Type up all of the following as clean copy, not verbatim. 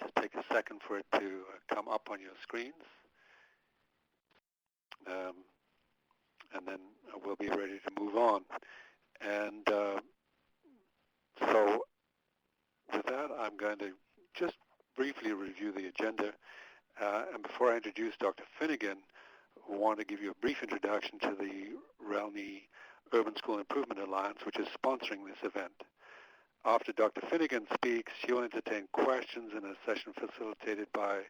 Just take a second for it to come up on your screens. And then we'll be ready to move on. And so with that, I'm going to just briefly review the agenda. And before I introduce Dr. Finnigan, I want to give you a brief introduction to the RELNI Urban School Improvement Alliance, which is sponsoring this event. After Dr. Finnigan speaks, she will entertain questions in a session facilitated by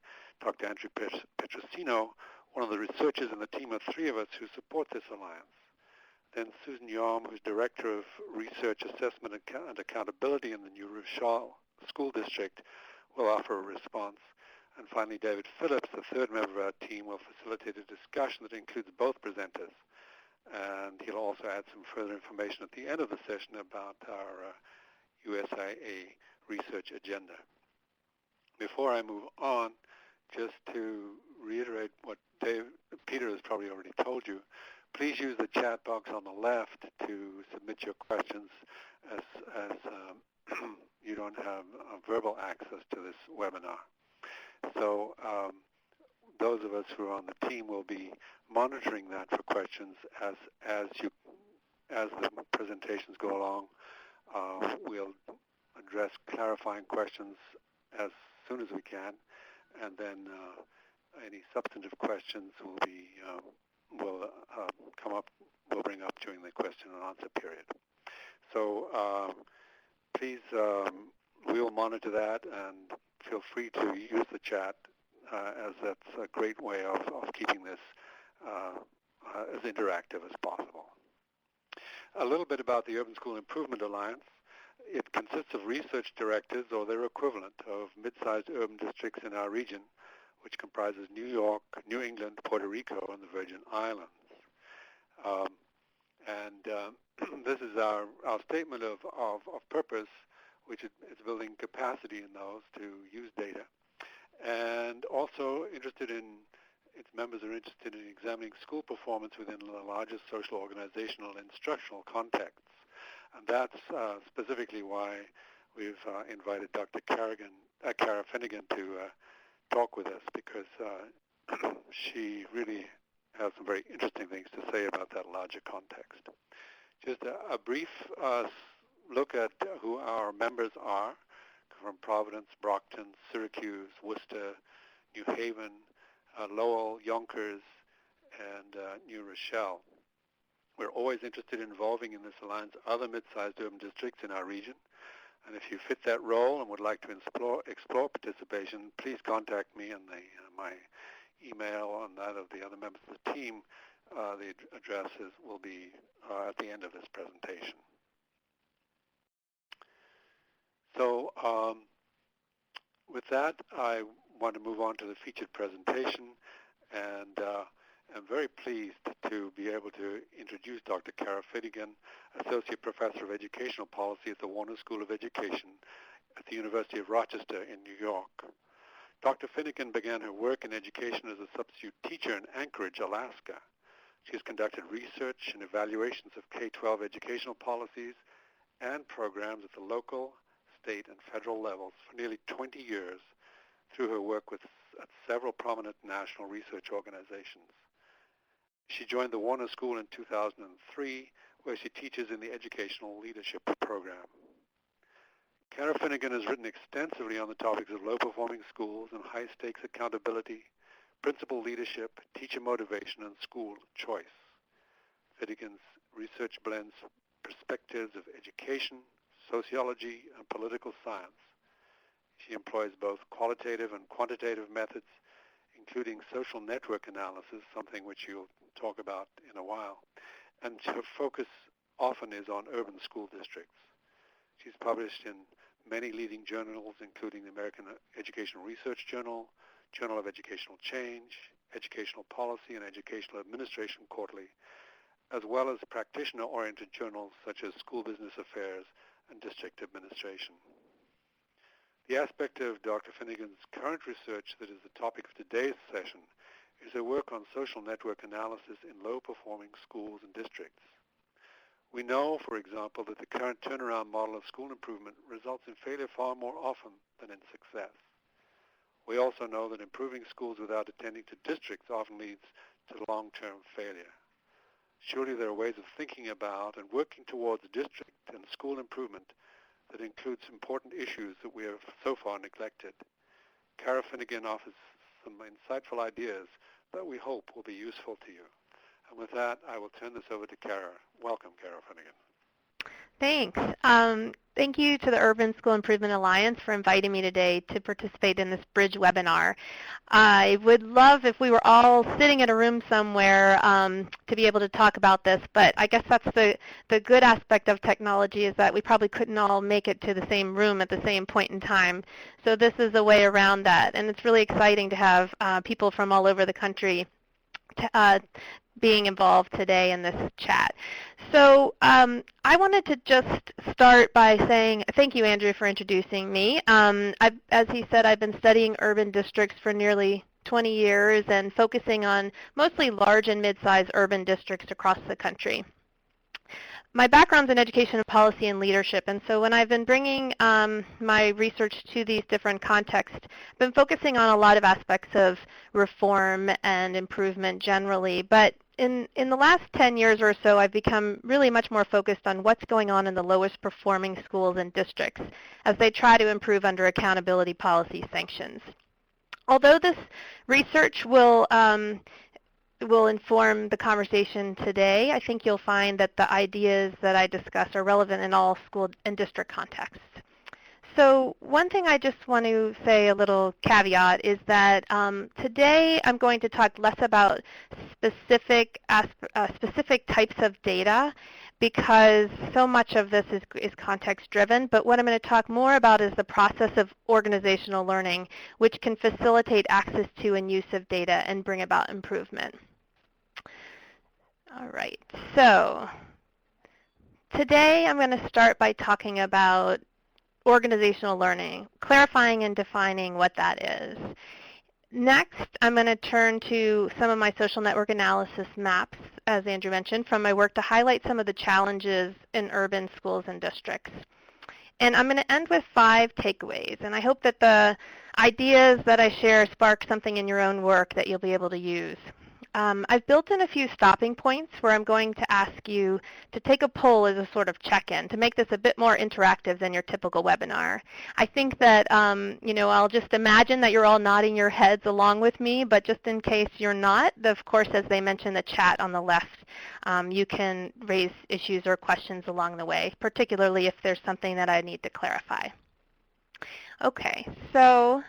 Dr. Andrew Petrosino, one of the researchers in the team of 3 of us who support this alliance. Then Susan Yom, who's Director of Research Assessment and Accountability in the New Rochelle School District, will offer a response. And finally, David Phillips, the 3rd member of our team, will facilitate a discussion that includes both presenters. And he'll also add some further information at the end of the session about our USIA research agenda. Before I move on, just to reiterate what Peter has probably already told you, please use the chat box on the left to submit your questions as you don't have verbal access to this webinar. So those of us who are on the team will be monitoring that for questions as the presentations go along. We'll address clarifying questions as soon as we can, and then any substantive questions will come up. We'll bring up during the question and answer period. So please, we will monitor that, and feel free to use the chat as that's a great way of keeping this as interactive as possible. A little bit about the Urban School Improvement Alliance. It consists of research directors or their equivalent of mid-sized urban districts in our region, which comprises New York, New England, Puerto Rico, and the Virgin Islands. This is our statement of purpose, which is building capacity in those to use data. And also its members are interested in examining school performance within the largest social, organizational, and instructional contexts. And that's specifically why we've invited Dr. Cara Finnigan to talk with us, because she really has some very interesting things to say about that larger context. Just a brief look at who our members are from Providence, Brockton, Syracuse, Worcester, New Haven, Lowell, Yonkers, and New Rochelle. We're always interested in involving in this alliance other mid-sized urban districts in our region. And if you fit that role and would like to explore participation, please contact me, and my email and that of the other members of the team. The addresses will be at the end of this presentation. So with that, I want to move on to the featured presentation, and I'm very pleased to be able to introduce Dr. Cara Finnigan, Associate Professor of Educational Policy at the Warner School of Education at the University of Rochester in New York. Dr. Finnigan began her work in education as a substitute teacher in Anchorage, Alaska. She has conducted research and evaluations of K-12 educational policies and programs at the local, state, and federal levels for nearly 20 years through her work at several prominent national research organizations. She joined the Warner School in 2003, where she teaches in the Educational Leadership Program. Cara Finnigan has written extensively on the topics of low-performing schools and high-stakes accountability, principal leadership, teacher motivation, and school choice. Finnigan's research blends perspectives of education, sociology, and political science. She employs both qualitative and quantitative methods, including social network analysis, something which you'll talk about in a while. And her focus often is on urban school districts. She's published in many leading journals, including the American Educational Research Journal, Journal of Educational Change, Educational Policy, and Educational Administration Quarterly, as well as practitioner-oriented journals such as School Business Affairs and District Administration. The aspect of Dr. Finnigan's current research that is the topic of today's session is her work on social network analysis in low-performing schools and districts. We know, for example, that the current turnaround model of school improvement results in failure far more often than in success. We also know that improving schools without attending to districts often leads to long-term failure. Surely there are ways of thinking about and working towards district and school improvement that includes important issues that we have so far neglected. Kara Finnigan offers some insightful ideas that we hope will be useful to you. And with that, I will turn this over to Kara. Welcome, Kara Finnigan. Thanks. Thank you to the Urban School Improvement Alliance for inviting me today to participate in this Bridge webinar. I would love if we were all sitting in a room somewhere to be able to talk about this, but I guess that's the good aspect of technology, is that we probably couldn't all make it to the same room at the same point in time. So this is a way around that, and it's really exciting to have people from all over the country being involved today in this chat. So I wanted to just start by saying thank you, Andrew, for introducing me. As he said, I've been studying urban districts for nearly 20 years and focusing on mostly large and mid-sized urban districts across the country. My background's in education and policy and leadership, and so when I've been bringing my research to these different contexts, I've been focusing on a lot of aspects of reform and improvement generally, but in the last 10 years or so, I've become really much more focused on what's going on in the lowest performing schools and districts as they try to improve under accountability policy sanctions. Although this research will inform the conversation today, I think you'll find that the ideas that I discuss are relevant in all school and district contexts. So one thing I just want to say, a little caveat, is that today I'm going to talk less about specific types of data, because so much of this is context-driven, but what I'm going to talk more about is the process of organizational learning, which can facilitate access to and use of data and bring about improvement. All right, so today I'm going to start by talking about organizational learning, clarifying and defining what that is. Next, I'm going to turn to some of my social network analysis maps, as Andrew mentioned, from my work to highlight some of the challenges in urban schools and districts. And I'm going to end with 5 takeaways, and I hope that the ideas that I share spark something in your own work that you'll be able to use. I've built in a few stopping points where I'm going to ask you to take a poll as a sort of check-in to make this a bit more interactive than your typical webinar. I think that, I'll just imagine that you're all nodding your heads along with me, but just in case you're not, of course, as they mentioned, the chat on the left, you can raise issues or questions along the way, particularly if there's something that I need to clarify. Okay, so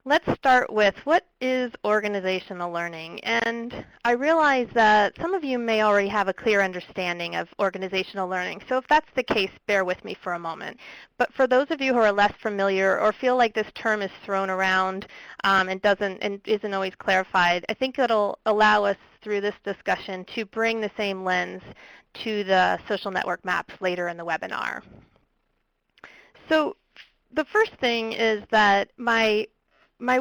let's start with, what is organizational learning? And I realize that some of you may already have a clear understanding of organizational learning, so if that's the case, bear with me for a moment. But for those of you who are less familiar or feel like this term is thrown around and isn't always clarified, I think it'll allow us through this discussion to bring the same lens to the social network maps later in the webinar. So the first thing is that my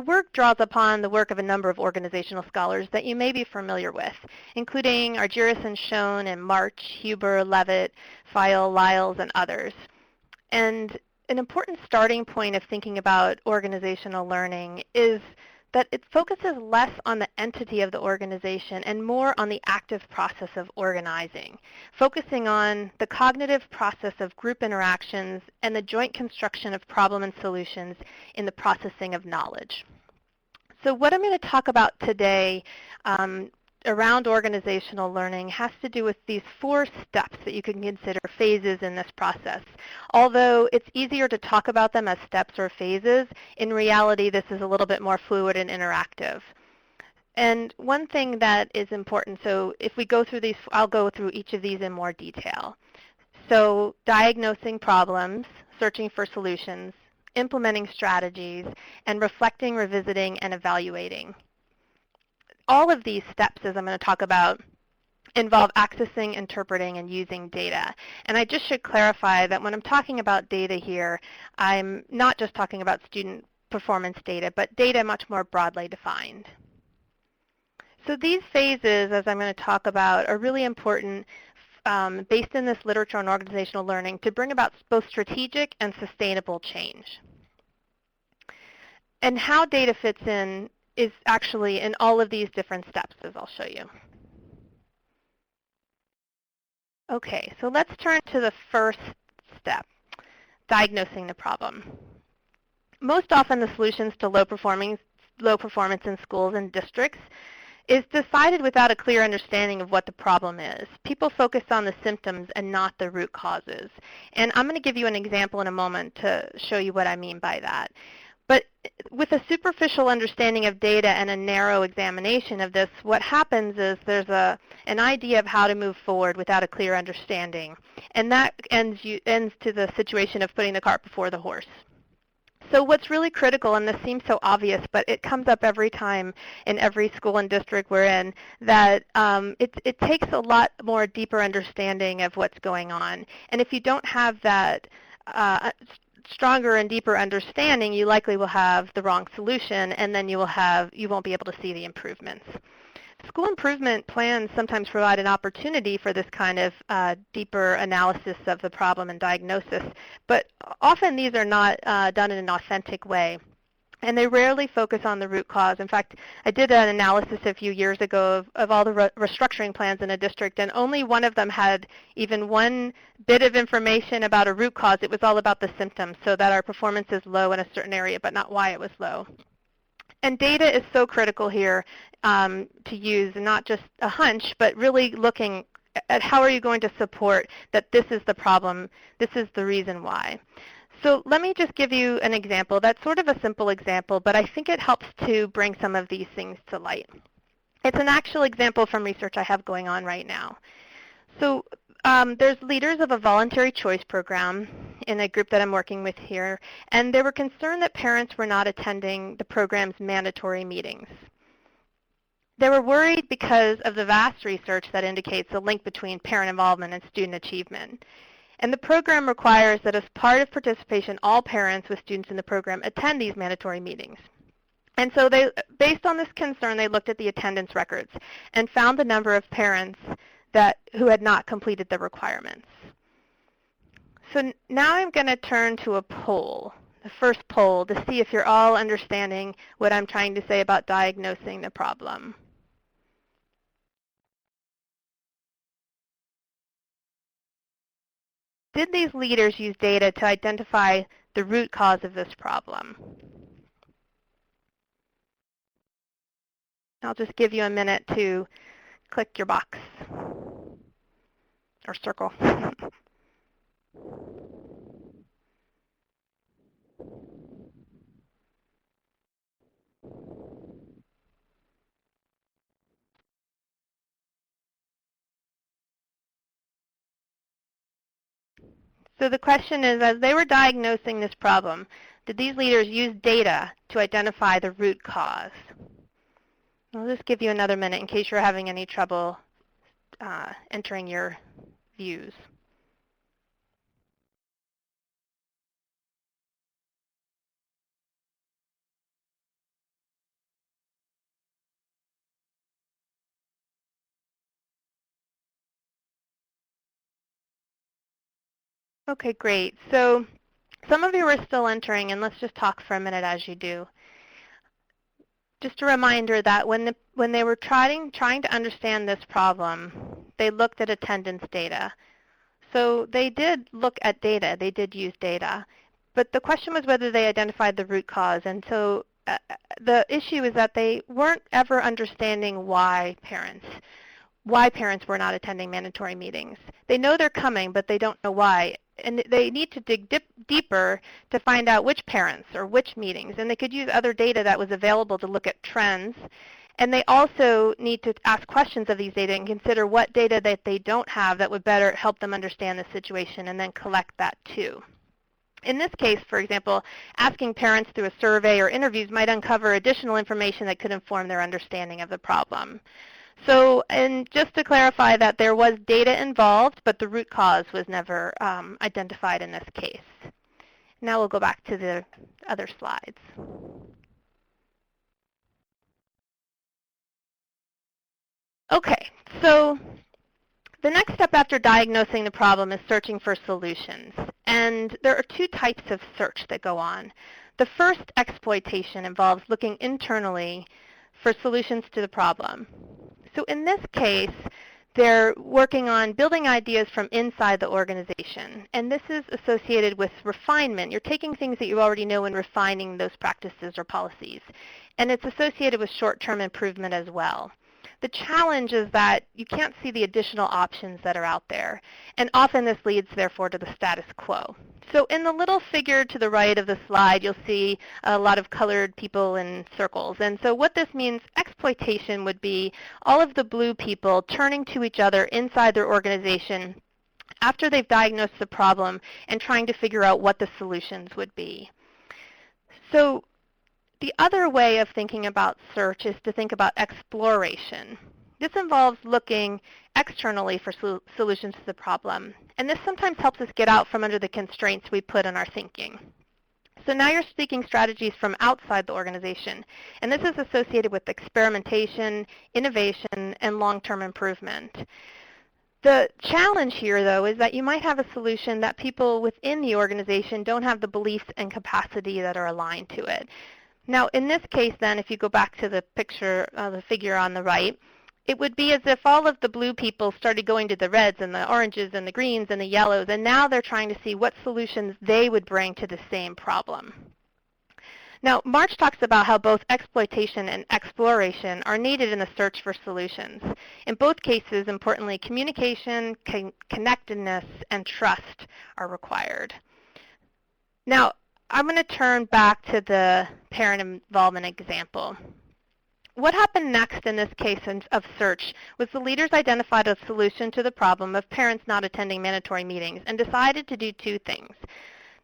work draws upon the work of a number of organizational scholars that you may be familiar with, including Argyris and Schoen and March, Huber, Levitt, File, Lyles, and others. And an important starting point of thinking about organizational learning is that it focuses less on the entity of the organization and more on the active process of organizing, focusing on the cognitive process of group interactions and the joint construction of problem and solutions in the processing of knowledge. So what I'm going to talk about today around organizational learning has to do with these 4 steps that you can consider phases in this process. Although it's easier to talk about them as steps or phases, in reality this is a little bit more fluid and interactive. And one thing that is important, so if we go through these, I'll go through each of these in more detail. So diagnosing problems, searching for solutions, implementing strategies, and reflecting, revisiting, and evaluating. All of these steps, as I'm going to talk about, involve accessing, interpreting, and using data. And I just should clarify that when I'm talking about data here, I'm not just talking about student performance data, but data much more broadly defined. So these phases, as I'm going to talk about, are really important based in this literature on organizational learning to bring about both strategic and sustainable change. And how data fits in is actually in all of these different steps, as I'll show you. Okay, so let's turn to the first step, diagnosing the problem. Most often the solutions to low performance in schools and districts is decided without a clear understanding of what the problem is. People focus on the symptoms and not the root causes. And I'm going to give you an example in a moment to show you what I mean by that. But with a superficial understanding of data and a narrow examination of this, what happens is there's an idea of how to move forward without a clear understanding. And that ends to the situation of putting the cart before the horse. So what's really critical, and this seems so obvious, but it comes up every time in every school and district we're in, that it takes a lot more deeper understanding of what's going on. And if you don't have that stronger and deeper understanding, you likely will have the wrong solution, and then you won't be able to see the improvements. School improvement plans sometimes provide an opportunity for this kind of deeper analysis of the problem and diagnosis, but often these are not done in an authentic way. And they rarely focus on the root cause. In fact, I did an analysis a few years ago of all the restructuring plans in a district, and only one of them had even one bit of information about a root cause. It was all about the symptoms, so that our performance is low in a certain area, but not why it was low. And data is so critical here to use, not just a hunch, but really looking at how are you going to support that this is the problem, this is the reason why. So let me just give you an example. That's sort of a simple example, but I think it helps to bring some of these things to light. It's an actual example from research I have going on right now. So there's leaders of a voluntary choice program in a group that I'm working with here, and they were concerned that parents were not attending the program's mandatory meetings. They were worried because of the vast research that indicates a link between parent involvement and student achievement. And the program requires that as part of participation, all parents with students in the program attend these mandatory meetings. And so based on this concern, they looked at the attendance records and found the number of parents who had not completed the requirements. So now I'm going to turn to a poll, the first poll, to see if you're all understanding what I'm trying to say about diagnosing the problem. Did these leaders use data to identify the root cause of this problem? I'll just give you a minute to click your box or circle. So the question is, as they were diagnosing this problem, did these leaders use data to identify the root cause? I'll just give you another minute in case you're having any trouble entering your views. Okay, great. So some of you are still entering, and let's just talk for a minute as you do. Just a reminder that when they were trying to understand this problem, they looked at attendance data. So they did look at data. They did use data. But the question was whether they identified the root cause. And so the issue is that they weren't ever understanding why parents were not attending mandatory meetings. They know they're coming, but they don't know why. And they need to dig deeper to find out which parents or which meetings. And they could use other data that was available to look at trends. And they also need to ask questions of these data and consider what data that they don't have that would better help them understand the situation, and then collect that too. In this case, for example, asking parents through a survey or interviews might uncover additional information that could inform their understanding of the problem. So, and just to clarify that there was data involved, but the root cause was never identified in this case. Now we'll go back to the other slides. Okay, so The next step after diagnosing the problem is searching for solutions. And there are two types of search that go on. The first, exploitation, involves looking internally for solutions to the problem. So in this case, they're working on building ideas from inside the organization. And this is associated with refinement. You're taking things that you already know and refining those practices or policies. And it's associated with short-term improvement as well. The challenge is that you can't see the additional options that are out there. And often this leads, therefore, to the status quo. So in the little figure to the right of the slide, you'll see a lot of colored people in circles. And so what this means, exploitation would be all of the blue people turning to each other inside their organization after they've diagnosed the problem and trying to figure out what the solutions would be. So the other way of thinking about search is to think about exploration. This involves looking externally for solutions to the problem. And this sometimes helps us get out from under the constraints we put on our thinking. So now you're seeking strategies from outside the organization. And this is associated with experimentation, innovation, and long-term improvement. The challenge here, though, is that you might have a solution that people within the organization don't have the beliefs and capacity that are aligned to it. Now, in this case, then, if you go back to the picture, the figure on the right, it would be as if all of the blue people started going to the reds and the oranges and the greens and the yellows, and now they're trying to see what solutions they would bring to the same problem. Now, March talks about how both exploitation and exploration are needed in the search for solutions. In both cases, importantly, communication, connectedness, and trust are required. Now, I'm going to turn back to the parent involvement example. What happened next in this case of search was the leaders identified a solution to the problem of parents not attending mandatory meetings and decided to do two things.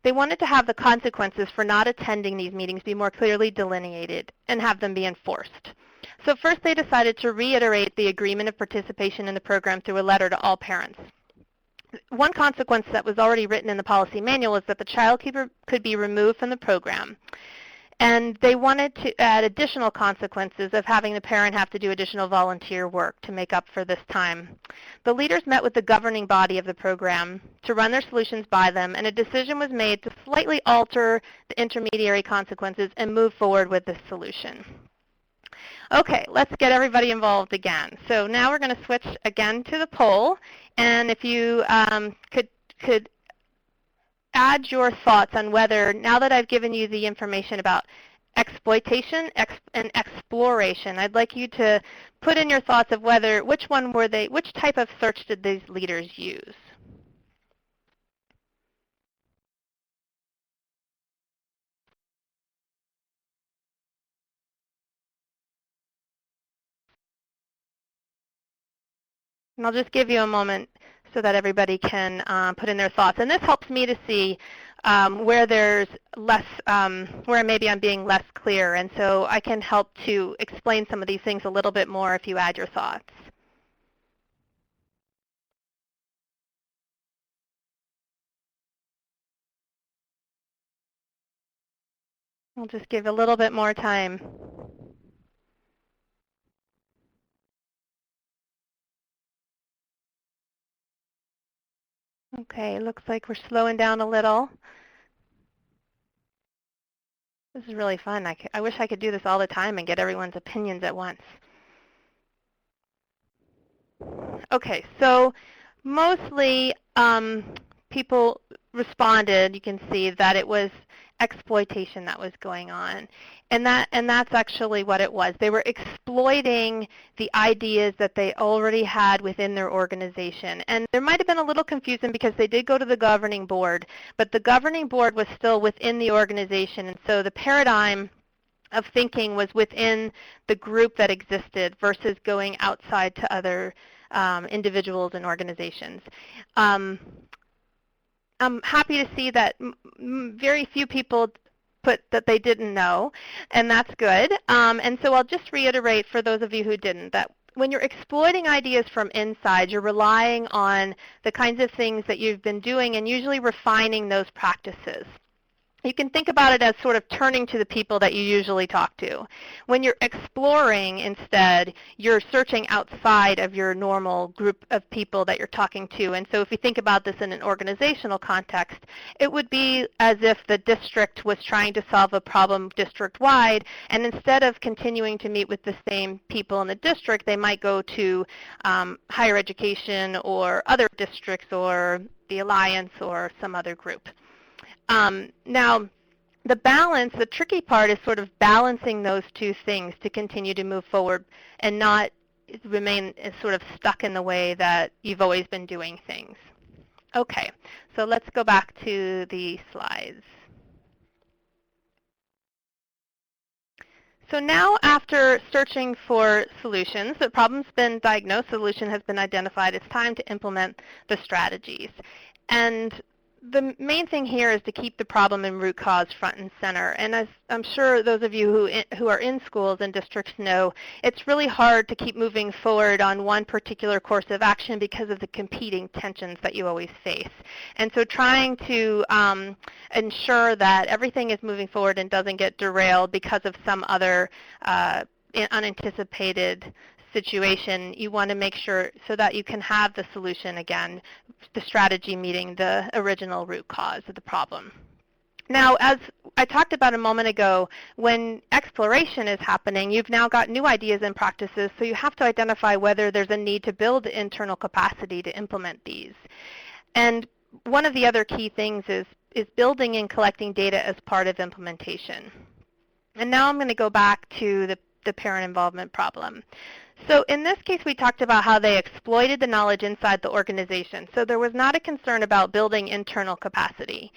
They wanted to have the consequences for not attending these meetings be more clearly delineated and have them be enforced. So first they decided to reiterate the agreement of participation in the program through a letter to all parents. One consequence that was already written in the policy manual is that the child keeper could be removed from the program. And they wanted to add additional consequences of having the parent have to do additional volunteer work to make up for this time. The leaders met with the governing body of the program to run their solutions by them, and a decision was made to slightly alter the intermediary consequences and move forward with this solution. Okay, let's get everybody involved again. So now we're going to switch again to the poll, and if you could add your thoughts on whether, now that I've given you the information about exploitation and exploration, I'd like you to put in your thoughts of whether, which type of search did these leaders use? And I'll just give you a moment so that everybody can put in their thoughts. And this helps me to see where there's less, where maybe I'm being less clear. And so I can help to explain some of these things a little bit more if you add your thoughts. I'll just give a little bit more time. Okay, looks like we're slowing down a little. This is really fun. I wish I could do this all the time and get everyone's opinions at once. Okay, so mostly people responded, you can see, that it was exploitation that was going on. And that's actually what it was. They were exploiting the ideas that they already had within their organization. And there might have been a little confusion because they did go to the governing board, but the governing board was still within the organization. And so the paradigm of thinking was within the group that existed versus going outside to other individuals and organizations. I'm happy to see that very few people put that they didn't know, and that's good. And so I'll just reiterate for those of you who didn't, that when you're exploiting ideas from inside, you're relying on the kinds of things that you've been doing and usually refining those practices. You can think about it as sort of turning to the people that you usually talk to. When you're exploring instead, you're searching outside of your normal group of people that you're talking to. And so if you think about this in an organizational context, it would be as if the district was trying to solve a problem district-wide, and instead of continuing to meet with the same people in the district, they might go to higher education or other districts or the alliance or some other group. Now, the tricky part is sort of balancing those two things to continue to move forward and not remain sort of stuck in the way that you've always been doing things. Okay, so let's go back to the slides. So now after searching for solutions, the problem's been diagnosed, solution has been identified, it's time to implement the strategies. And the main thing here is to keep the problem and root cause front and center. And as I'm sure those of you who are in schools and districts know, it's really hard to keep moving forward on one particular course of action because of the competing tensions that you always face. And so trying to ensure that everything is moving forward and doesn't get derailed because of some other unanticipated situation, you want to make sure so that you can have the solution again, the strategy meeting the original root cause of the problem. Now, as I talked about a moment ago, when exploration is happening, you've now got new ideas and practices, so you have to identify whether there's a need to build internal capacity to implement these. And one of the other key things is building and collecting data as part of implementation. And now I'm going to go back to the parent involvement problem. So in this case, we talked about how they exploited the knowledge inside the organization. So there was not a concern about building internal capacity.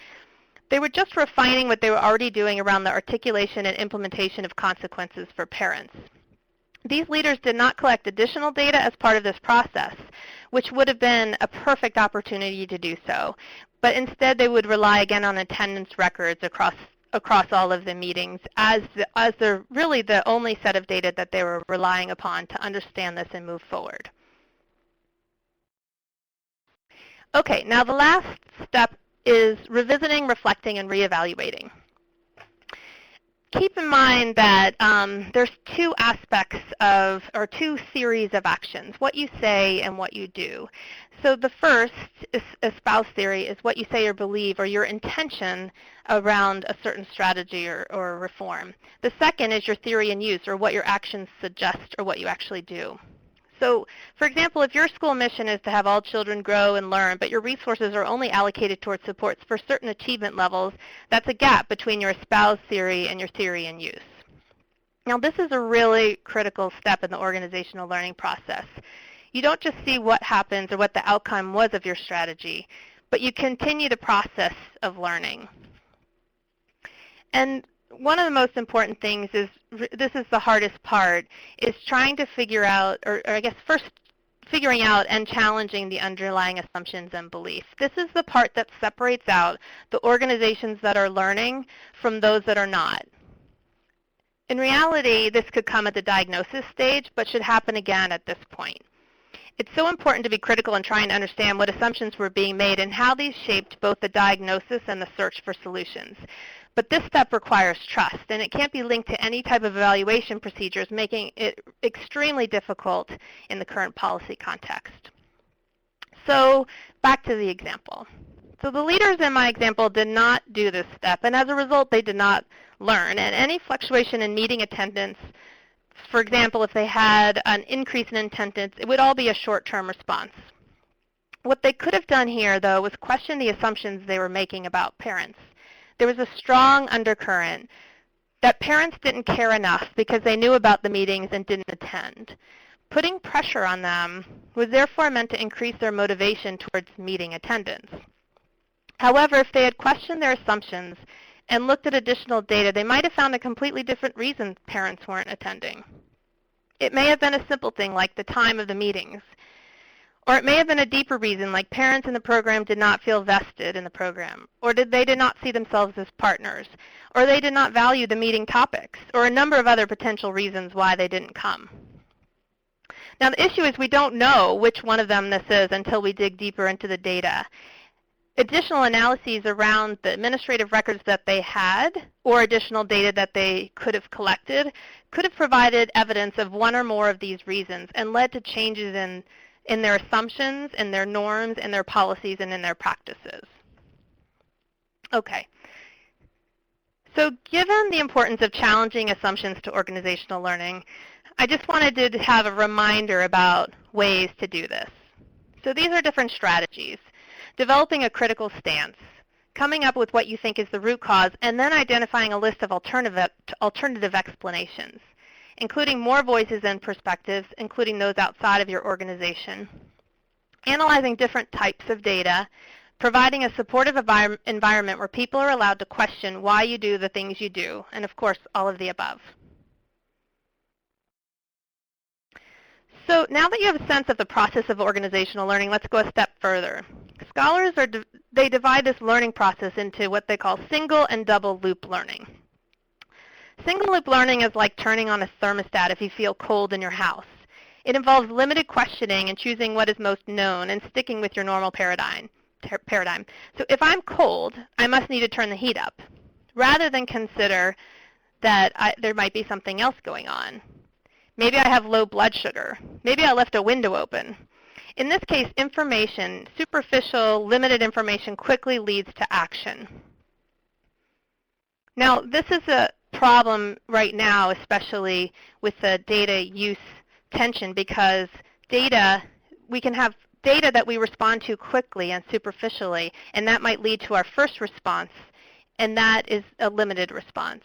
They were just refining what they were already doing around the articulation and implementation of consequences for parents. These leaders did not collect additional data as part of this process, which would have been a perfect opportunity to do so. But instead, they would rely again on attendance records across all of the meetings as they're really the only set of data that they were relying upon to understand this and move forward. Okay, now the last step is revisiting, reflecting, and reevaluating. Keep in mind that there's two aspects of, or two theories of actions, what you say and what you do. So the first espoused theory is what you say or believe, or your intention around a certain strategy or reform. The second is your theory and use, or what your actions suggest, or what you actually do. So, for example, if your school mission is to have all children grow and learn, but your resources are only allocated towards supports for certain achievement levels, that's a gap between your espoused theory and your theory and use. Now, this is a really critical step in the organizational learning process. You don't just see what happens or what the outcome was of your strategy, but you continue the process of learning. And one of the most important things is, this is the hardest part, is trying to figure out, or I guess first figuring out and challenging the underlying assumptions and beliefs. This is the part that separates out the organizations that are learning from those that are not. In reality, this could come at the diagnosis stage, but should happen again at this point. It's so important to be critical and trying to understand what assumptions were being made and how these shaped both the diagnosis and the search for solutions. But this step requires trust, and it can't be linked to any type of evaluation procedures, making it extremely difficult in the current policy context. So back to the example. So the leaders in my example did not do this step, and as a result, they did not learn. And any fluctuation in meeting attendance, for example, if they had an increase in attendance, it would all be a short-term response. What they could have done here, though, was question the assumptions they were making about parents. There was a strong undercurrent that parents didn't care enough because they knew about the meetings and didn't attend. Putting pressure on them was therefore meant to increase their motivation towards meeting attendance. However, if they had questioned their assumptions and looked at additional data, they might have found a completely different reason parents weren't attending. It may have been a simple thing like the time of the meetings. Or it may have been a deeper reason, like parents in the program did not feel vested in the program, or they did not see themselves as partners, or they did not value the meeting topics, or a number of other potential reasons why they didn't come. Now the issue is we don't know which one of them this is until we dig deeper into the data. additional analyses around the administrative records that they had or additional data that they could have collected could have provided evidence of one or more of these reasons and led to changes in their assumptions, in their norms, in their policies, and in their practices. Okay. So given the importance of challenging assumptions to organizational learning, I just wanted to have a reminder about ways to do this. So these are different strategies. Developing a critical stance, coming up with what you think is the root cause, and then identifying a list of alternative explanations, including more voices and perspectives, including those outside of your organization, analyzing different types of data, providing a supportive environment where people are allowed to question why you do the things you do, and of course, all of the above. So now that you have a sense of the process of organizational learning, let's go a step further. Scholars they divide this learning process into what they call single and double loop learning. Single loop learning is like turning on a thermostat if you feel cold in your house. It involves limited questioning and choosing what is most known and sticking with your normal paradigm. So if I'm cold, I must need to turn the heat up, rather than consider that there might be something else going on. Maybe I have low blood sugar. Maybe I left a window open. In this case, information, superficial, limited information, quickly leads to action. Now, this is a problem right now, especially with the data use tension, because we can have data that we respond to quickly and superficially, and that might lead to our first response, and that is a limited response.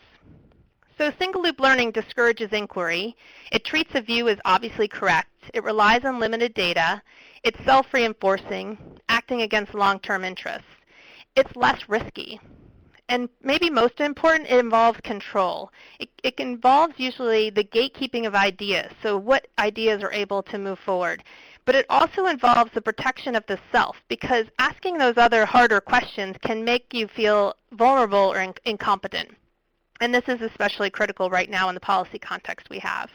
So single-loop learning discourages inquiry. It treats a view as obviously correct. It relies on limited data. It's self-reinforcing, acting against long-term interests. It's less risky. And maybe most important, it involves control. It involves usually the gatekeeping of ideas, so what ideas are able to move forward. But it also involves the protection of the self, because asking those other harder questions can make you feel vulnerable or incompetent. And this is especially critical right now in the policy context we have.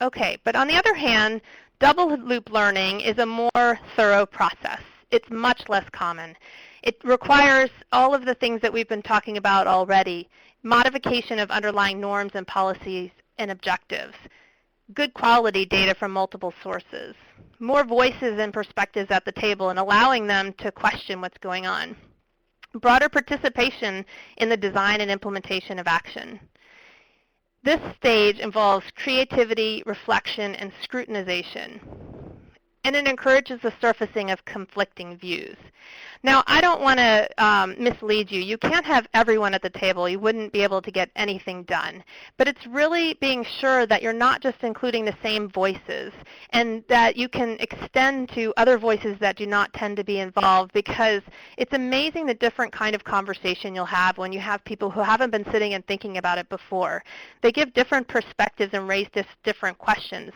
Okay, but on the other hand, double loop learning is a more thorough process. It's much less common. It requires all of the things that we've been talking about already: modification of underlying norms and policies and objectives, good quality data from multiple sources, more voices and perspectives at the table and allowing them to question what's going on, broader participation in the design and implementation of action. This stage involves creativity, reflection, and scrutinization, and it encourages the surfacing of conflicting views. Now, I don't want to mislead you. You can't have everyone at the table. You wouldn't be able to get anything done. But it's really being sure that you're not just including the same voices, and that you can extend to other voices that do not tend to be involved, because it's amazing the different kind of conversation you'll have when you have people who haven't been sitting and thinking about it before. They give different perspectives and raise different questions.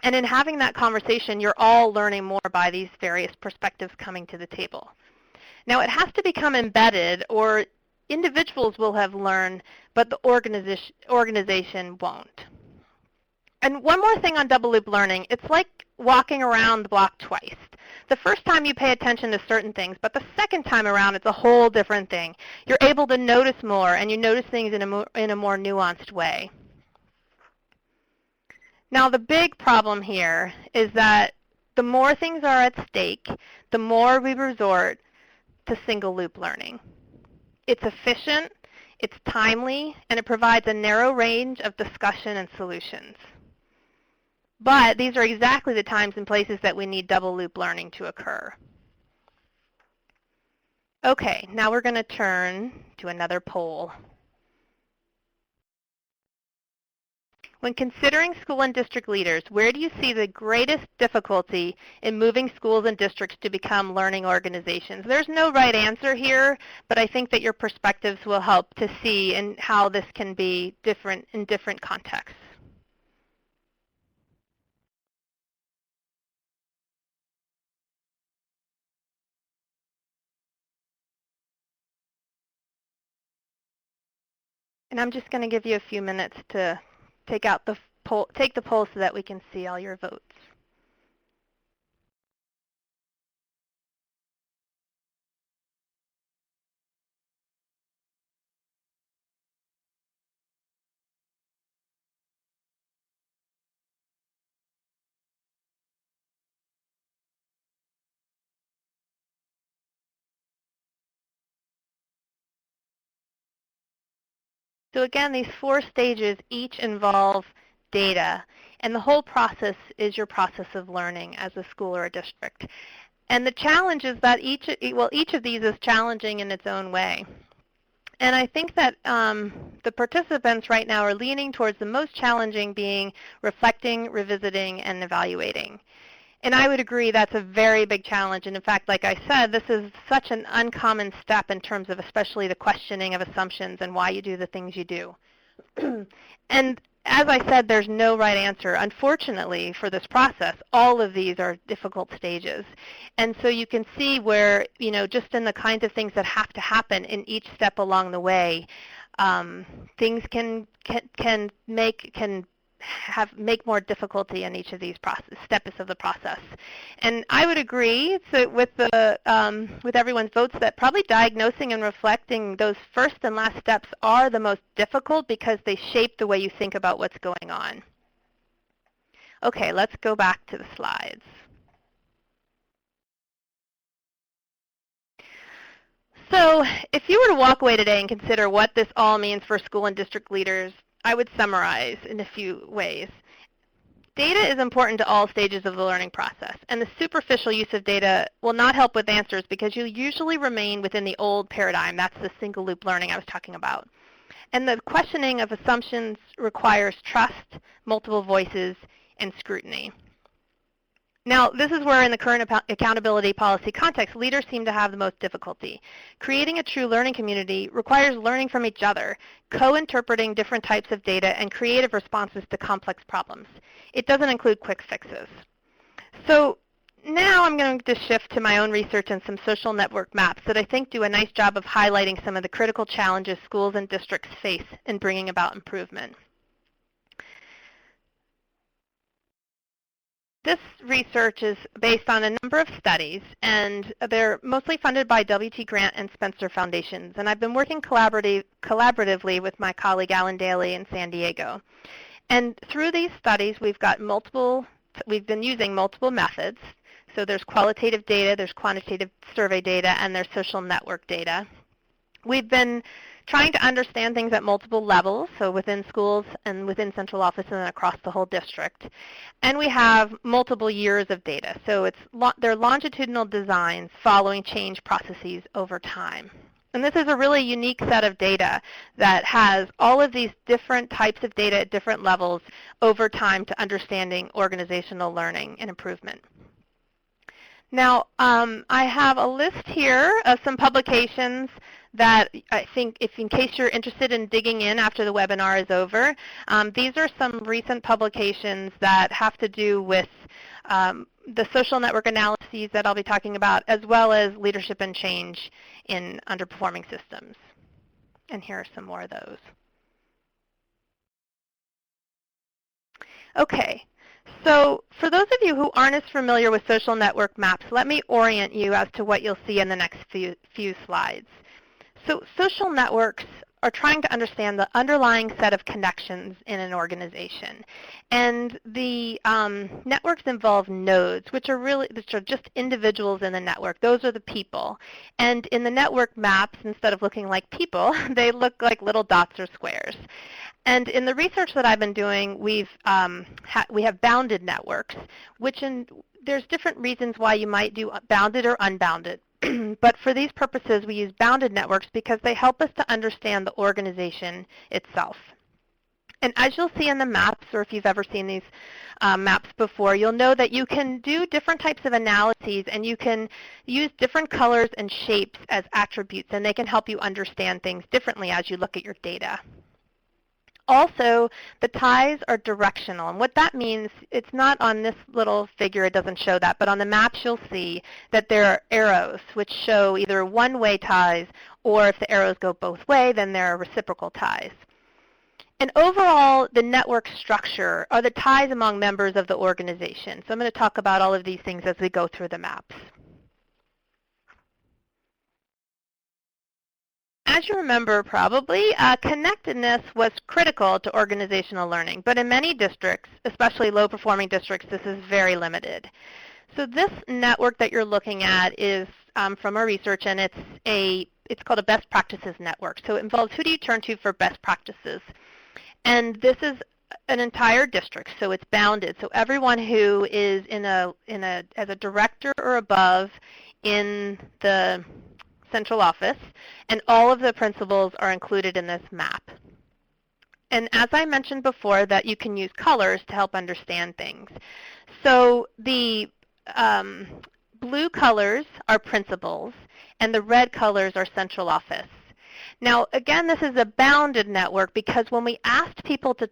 And in having that conversation, you're all learning more by these various perspectives coming to the table. Now, it has to become embedded, or individuals will have learned, but the organization won't. And one more thing on double loop learning, it's like walking around the block twice. The first time you pay attention to certain things, but the second time around it's a whole different thing. You're able to notice more, and you notice things in a more nuanced way. Now, the big problem here is that the more things are at stake, the more we resort to single loop learning. It's efficient, it's timely, and it provides a narrow range of discussion and solutions. But these are exactly the times and places that we need double loop learning to occur. Okay, now we're going to turn to another poll. When considering school and district leaders, where do you see the greatest difficulty in moving schools and districts to become learning organizations? There's no right answer here, but I think that your perspectives will help to see and how this can be different in different contexts. And I'm just going to give you a few minutes to take the poll so that we can see all your votes. So again, these 4 stages each involve data, and the whole process is your process of learning as a school or a district. And the challenge is that each of these is challenging in its own way. And I think that the participants right now are leaning towards the most challenging being reflecting, revisiting, and evaluating. And I would agree that's a very big challenge. And in fact, like I said, this is such an uncommon step in terms of especially the questioning of assumptions and why you do the things you do. And as I said, there's no right answer. Unfortunately, for this process, all of these are difficult stages. And so you can see where, just in the kinds of things that have to happen in each step along the way, things can make more difficulty in each of these steps of the process. And I would agree with everyone's votes that probably diagnosing and reflecting those first and last steps are the most difficult because they shape the way you think about what's going on. Okay, let's go back to the slides. So if you were to walk away today and consider what this all means for school and district leaders, I would summarize in a few ways. Data is important to all stages of the learning process, and the superficial use of data will not help with answers because you usually remain within the old paradigm. That's the single loop learning I was talking about. And the questioning of assumptions requires trust, multiple voices, and scrutiny. Now, this is where in the current accountability policy context, leaders seem to have the most difficulty. Creating a true learning community requires learning from each other, co-interpreting different types of data, and creative responses to complex problems. It doesn't include quick fixes. So now I'm going to shift to my own research and some social network maps that I think do a nice job of highlighting some of the critical challenges schools and districts face in bringing about improvement. This research is based on a number of studies, and they're mostly funded by W.T. Grant and Spencer Foundations. And I've been working collaboratively with my colleague Alan Daly in San Diego. And through these studies, we've been using multiple methods. So there's qualitative data, there's quantitative survey data, and there's social network data. We've been trying to understand things at multiple levels, so within schools and within central office and then across the whole district. And we have multiple years of data. So they're longitudinal designs following change processes over time. And this is a really unique set of data that has all of these different types of data at different levels over time to understanding organizational learning and improvement. Now, I have a list here of some publications that I think, in case you're interested in digging in after the webinar is over, these are some recent publications that have to do with the social network analyses that I'll be talking about, as well as leadership and change in underperforming systems. And here are some more of those. Okay. So for those of you who aren't as familiar with social network maps, let me orient you as to what you'll see in the next few slides. So social networks are trying to understand the underlying set of connections in an organization. And the networks involve nodes, which are just individuals in the network. Those are the people. And in the network maps, instead of looking like people, they look like little dots or squares. And in the research that I've been doing, we have bounded networks, there's different reasons why you might do bounded or unbounded. But for these purposes, we use bounded networks because they help us to understand the organization itself. And as you'll see in the maps, or if you've ever seen these maps before, you'll know that you can do different types of analyses, and you can use different colors and shapes as attributes, and they can help you understand things differently as you look at your data. Also, the ties are directional, and what that means, it's not on this little figure, it doesn't show that, but on the maps you'll see that there are arrows which show either one-way ties, or if the arrows go both ways, then there are reciprocal ties. And overall, the network structure are the ties among members of the organization. So I'm going to talk about all of these things as we go through the maps. As you remember probably, connectedness was critical to organizational learning, but in many districts, especially low-performing districts, this is very limited. So this network that you're looking at is from our research, and it's called a best practices network. So it involves who do you turn to for best practices. And this is an entire district, so it's bounded. So everyone who is as a director or above in the central office, and all of the principals are included in this map. And as I mentioned before, that you can use colors to help understand things. So the blue colors are principals, and the red colors are central office. Now, again, this is a bounded network because when we asked people to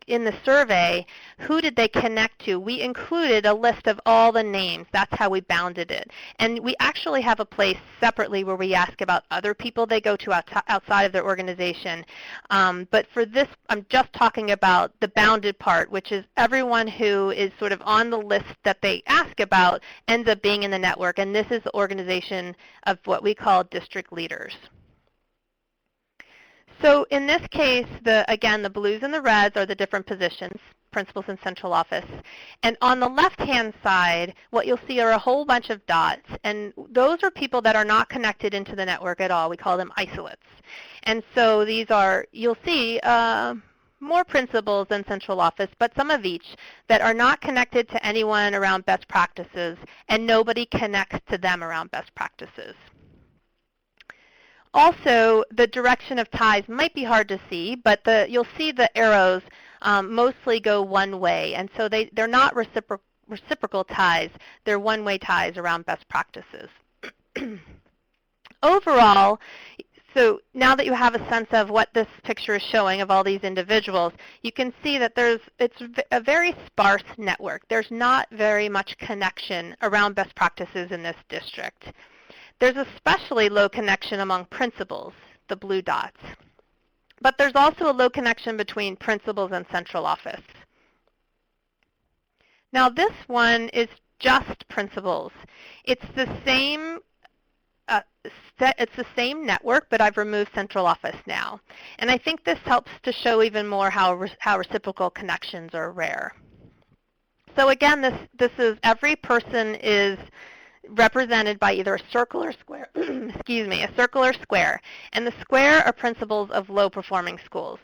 in the survey, who did they connect to, we included a list of all the names. That's how we bounded it. And we actually have a place separately where we ask about other people they go to outside of their organization. But for this, I'm just talking about the bounded part, which is everyone who is sort of on the list that they ask about ends up being in the network. And this is the organization of what we call district leaders. So in this case, again, the blues and the reds are the different positions, principals in central office. And on the left-hand side, what you'll see are a whole bunch of dots. And those are people that are not connected into the network at all. We call them isolates. And so these are, you'll see more principals than central office, but some of each that are not connected to anyone around best practices, and nobody connects to them around best practices. Also, the direction of ties might be hard to see, but you'll see the arrows mostly go one way, and so they're not reciprocal ties. They're one-way ties around best practices. Overall, so now that you have a sense of what this picture is showing of all these individuals, you can see that it's a very sparse network. There's not very much connection around best practices in this district. There's especially low connection among principals, the blue dots. But there's also a low connection between principals and central office. Now this one is just principals. It's the same network, but I've removed central office now. And I think this helps to show even more how reciprocal connections are rare. So again, this is every person is represented by either a circle or square, excuse me, a circle or square. And the square are principals of low-performing schools.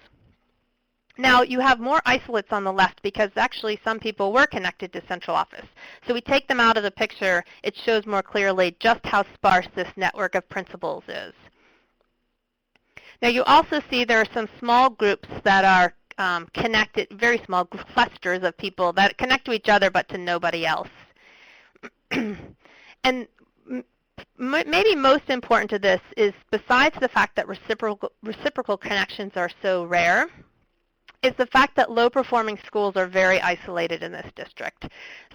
Now, you have more isolates on the left because actually some people were connected to central office. So we take them out of the picture. It shows more clearly just how sparse this network of principals is. Now, you also see there are some small groups that are connected, very small clusters of people that connect to each other but to nobody else. And maybe most important to this is, besides the fact that reciprocal connections are so rare, is the fact that low-performing schools are very isolated in this district.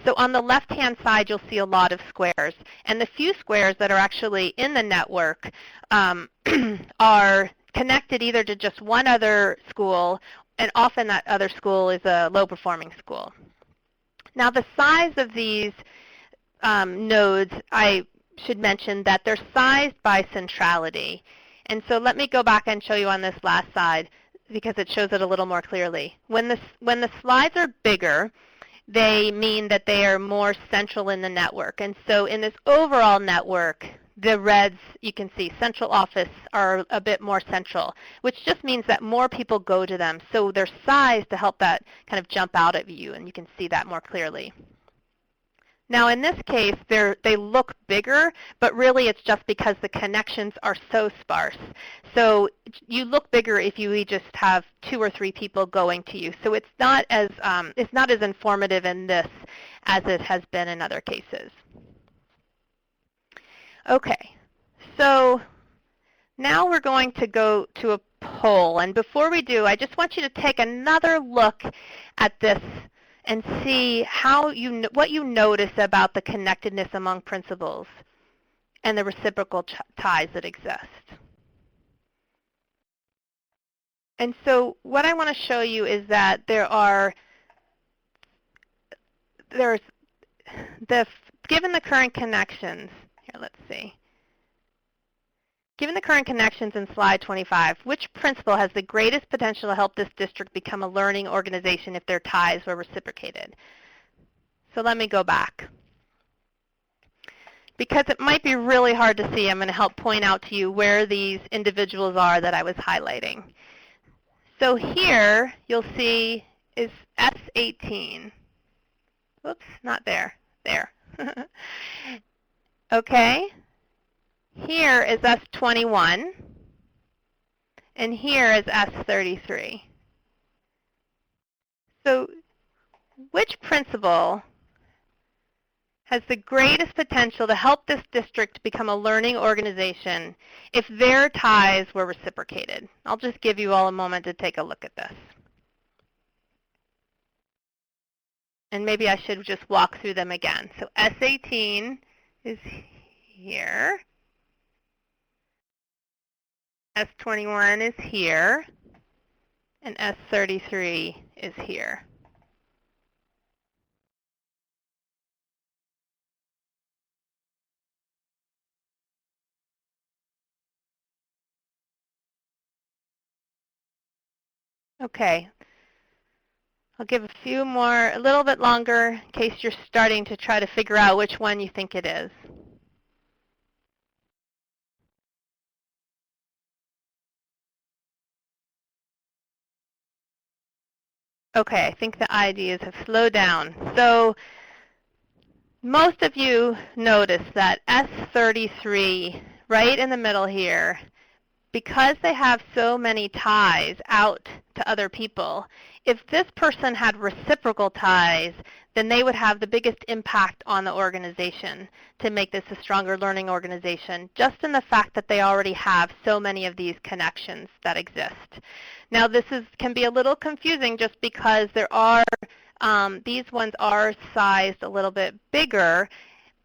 So on the left-hand side, you'll see a lot of squares. And the few squares that are actually in the network are connected either to just one other school, and often that other school is a low-performing school. Now, the size of these nodes, I should mention that they're sized by centrality. And so let me go back and show you on this last slide because it shows it a little more clearly. When the slides are bigger, they mean that they are more central in the network. And so in this overall network, the reds, you can see central office are a bit more central, which just means that more people go to them. So they're sized to help that kind of jump out at you, and you can see that more clearly. Now, in this case, they look bigger, but really it's just because the connections are so sparse. So you look bigger if you just have 2 or 3 people going to you. So it's not as informative in this as it has been in other cases. Okay, so now we're going to go to a poll. And before we do, I just want you to take another look at this and see what you notice about the connectedness among principals and the reciprocal ties that exist. And so what I want to show you is that given the current connections, here, let's see. Given the current connections in slide 25, which principal has the greatest potential to help this district become a learning organization if their ties were reciprocated? So let me go back. because it might be really hard to see, I'm going to help point out to you where these individuals are that I was highlighting. So here you'll see is S18. Whoops, not there. There. Okay. Here is S21. And here is S33. So which principal has the greatest potential to help this district become a learning organization if their ties were reciprocated? I'll just give you all a moment to take a look at this. And maybe I should just walk through them again. So S18 is here. S21 is here. And S33 is here. Okay. I'll give a little bit longer in case you're starting to try to figure out which one you think it is. Okay, I think the ideas have slowed down. So most of you notice that S33, right in the middle here, because they have so many ties out to other people, if this person had reciprocal ties, then they would have the biggest impact on the organization to make this a stronger learning organization, just in the fact that they already have so many of these connections that exist. Now this can be a little confusing just because there are, these ones are sized a little bit bigger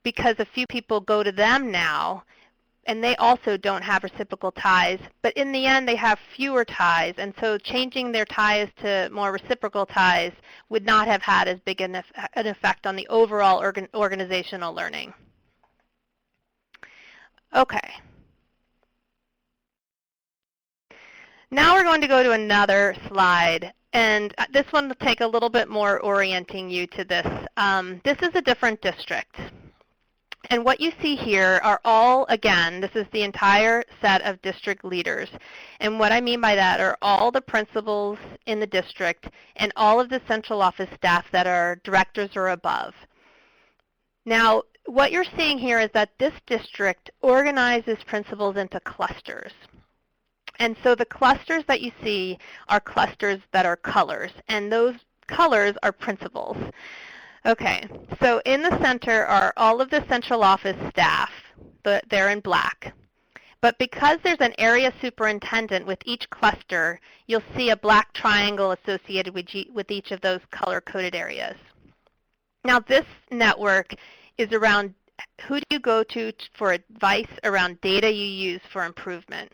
because a few people go to them now, and they also don't have reciprocal ties, but in the end they have fewer ties, and so changing their ties to more reciprocal ties would not have had as big an effect on the overall organizational learning. Okay. Now we're going to go to another slide, and this one will take a little bit more orienting you to this. This is a different district. And what you see here are all, again, this is the entire set of district leaders. And what I mean by that are all the principals in the district and all of the central office staff that are directors or above. Now, what you're seeing here is that this district organizes principals into clusters. And so the clusters that you see are clusters that are colors, and those colors are principals. Okay, so in the center are all of the central office staff, they're in black. But because there's an area superintendent with each cluster, you'll see a black triangle associated with each of those color-coded areas. Now this network is around who do you go to for advice around data you use for improvement.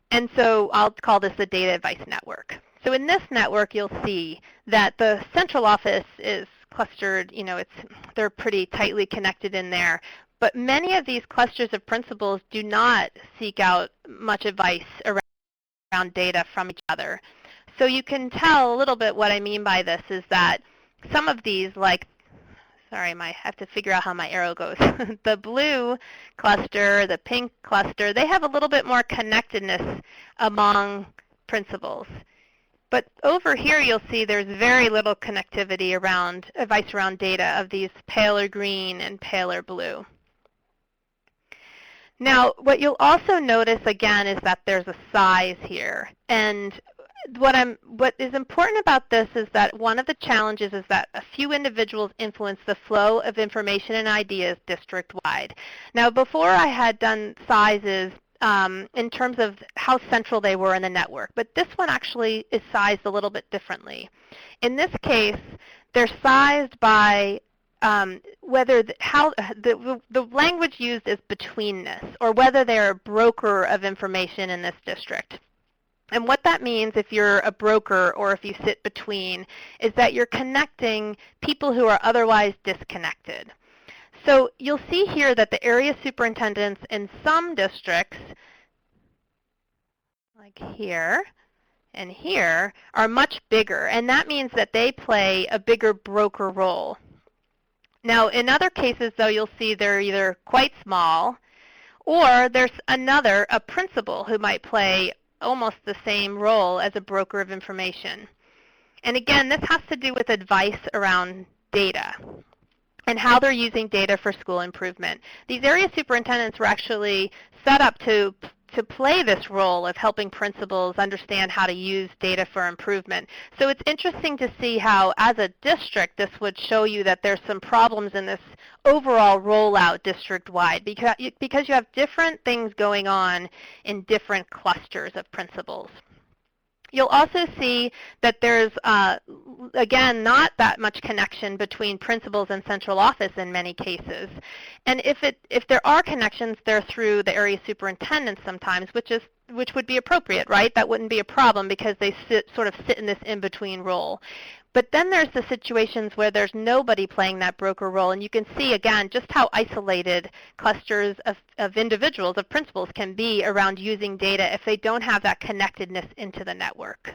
And so I'll call this the data advice network. So in this network, you'll see that the central office is clustered, they're pretty tightly connected in there. But many of these clusters of principals do not seek out much advice around data from each other. So you can tell a little bit what I mean by this is that some of these, like, sorry, I have to figure out how my arrow goes. The blue cluster, the pink cluster, they have a little bit more connectedness among principals. But over here you'll see there's very little connectivity around advice around data of these paler green and paler blue. Now what you'll also notice again is that there's a size here. And what is important about this is that one of the challenges is that a few individuals influence the flow of information and ideas district-wide. Now before I had done sizes in terms of how central they were in the network. But this one actually is sized a little bit differently. In this case, they're sized by whether the language used is betweenness, or whether they're a broker of information in this district. And what that means, if you're a broker or if you sit between, is that you're connecting people who are otherwise disconnected. So you'll see here that the area superintendents in some districts, like here and here, are much bigger. And that means that they play a bigger broker role. Now, in other cases, though, you'll see they're either quite small, or there's a principal who might play almost the same role as a broker of information. And again, this has to do with advice around data and how they're using data for school improvement. These area superintendents were actually set up to play this role of helping principals understand how to use data for improvement. So it's interesting to see how, as a district, this would show you that there's some problems in this overall rollout district-wide because you have different things going on in different clusters of principals. You'll also see that there's, again, not that much connection between principals and central office in many cases. And if there are connections, they're through the area superintendent sometimes, which would be appropriate, right? That wouldn't be a problem because they sort of sit in this in-between role. But then there's the situations where there's nobody playing that broker role, and you can see, again, just how isolated clusters of individuals, of principals, can be around using data if they don't have that connectedness into the network.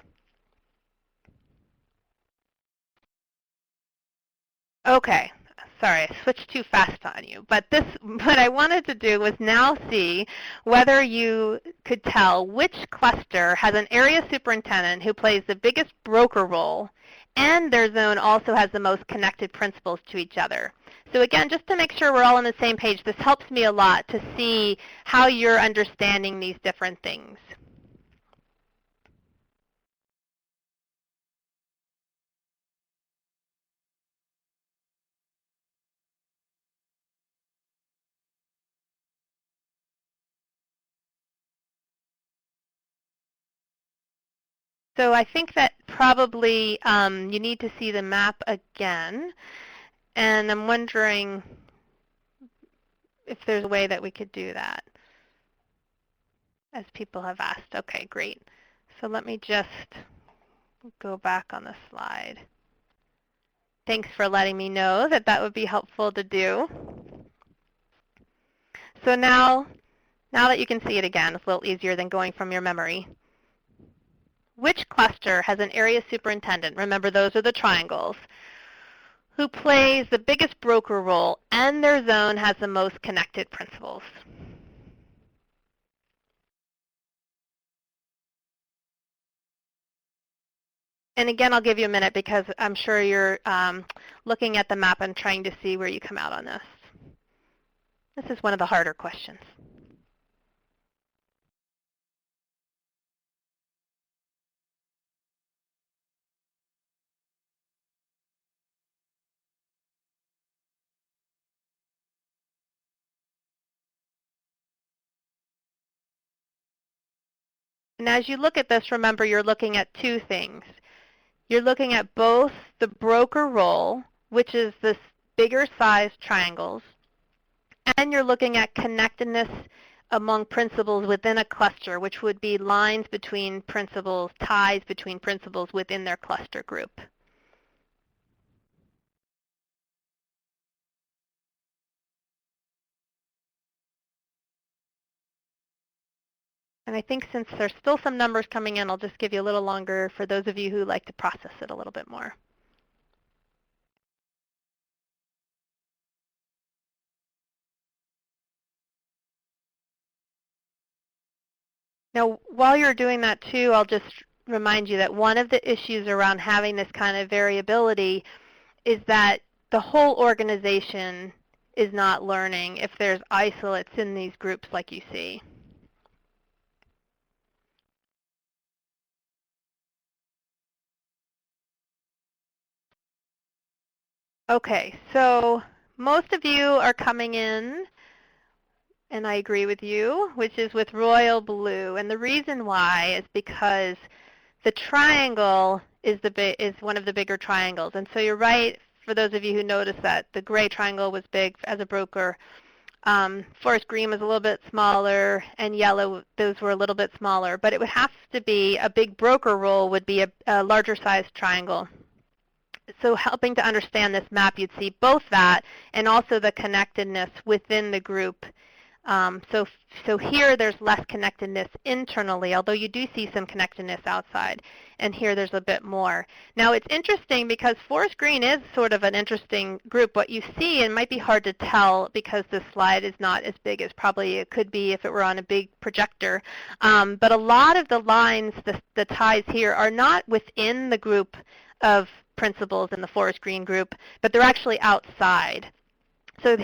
Okay, sorry, I switched too fast on you. But what I wanted to do was now see whether you could tell which cluster has an area superintendent who plays the biggest broker role and their zone also has the most connected principals to each other. So again, just to make sure we're all on the same page, this helps me a lot to see how you're understanding these different things. So I think that probably you need to see the map again. And I'm wondering if there's a way that we could do that, as people have asked. Okay, great. So let me just go back on the slide. Thanks for letting me know that that would be helpful to do. So now that you can see it again, it's a little easier than going from your memory. Which cluster has an area superintendent? Remember, those are the triangles, who plays the biggest broker role, and their zone has the most connected principals. And again, I'll give you a minute because I'm sure you're looking at the map and trying to see where you come out on this. This is one of the harder questions. And as you look at this, remember you're looking at two things. You're looking at both the broker role, which is this bigger size triangles, and you're looking at connectedness among principals within a cluster, which would be lines between principals, ties between principals within their cluster group. And I think since there's still some numbers coming in, I'll just give you a little longer for those of you who like to process it a little bit more. Now, while you're doing that too, I'll just remind you that one of the issues around having this kind of variability is that the whole organization is not learning if there's isolates in these groups like you see. Okay, so most of you are coming in, and I agree with you, which is with royal blue. And the reason why is because the triangle is one of the bigger triangles. And so you're right, for those of you who noticed that the gray triangle was big as a broker. Forest green was a little bit smaller, and yellow, those were a little bit smaller. But it would have to be a big broker role would be a larger size triangle. So helping to understand this map, you'd see both that and also the connectedness within the group So here there's less connectedness internally, although you do see some connectedness outside. And here there's a bit more. Now it's interesting because forest green is sort of an interesting group. What you see, and it might be hard to tell because this slide is not as big as probably it could be if it were on a big projector, but a lot of the lines, the ties here, are not within the group of principals in the forest green group, but they're actually outside. So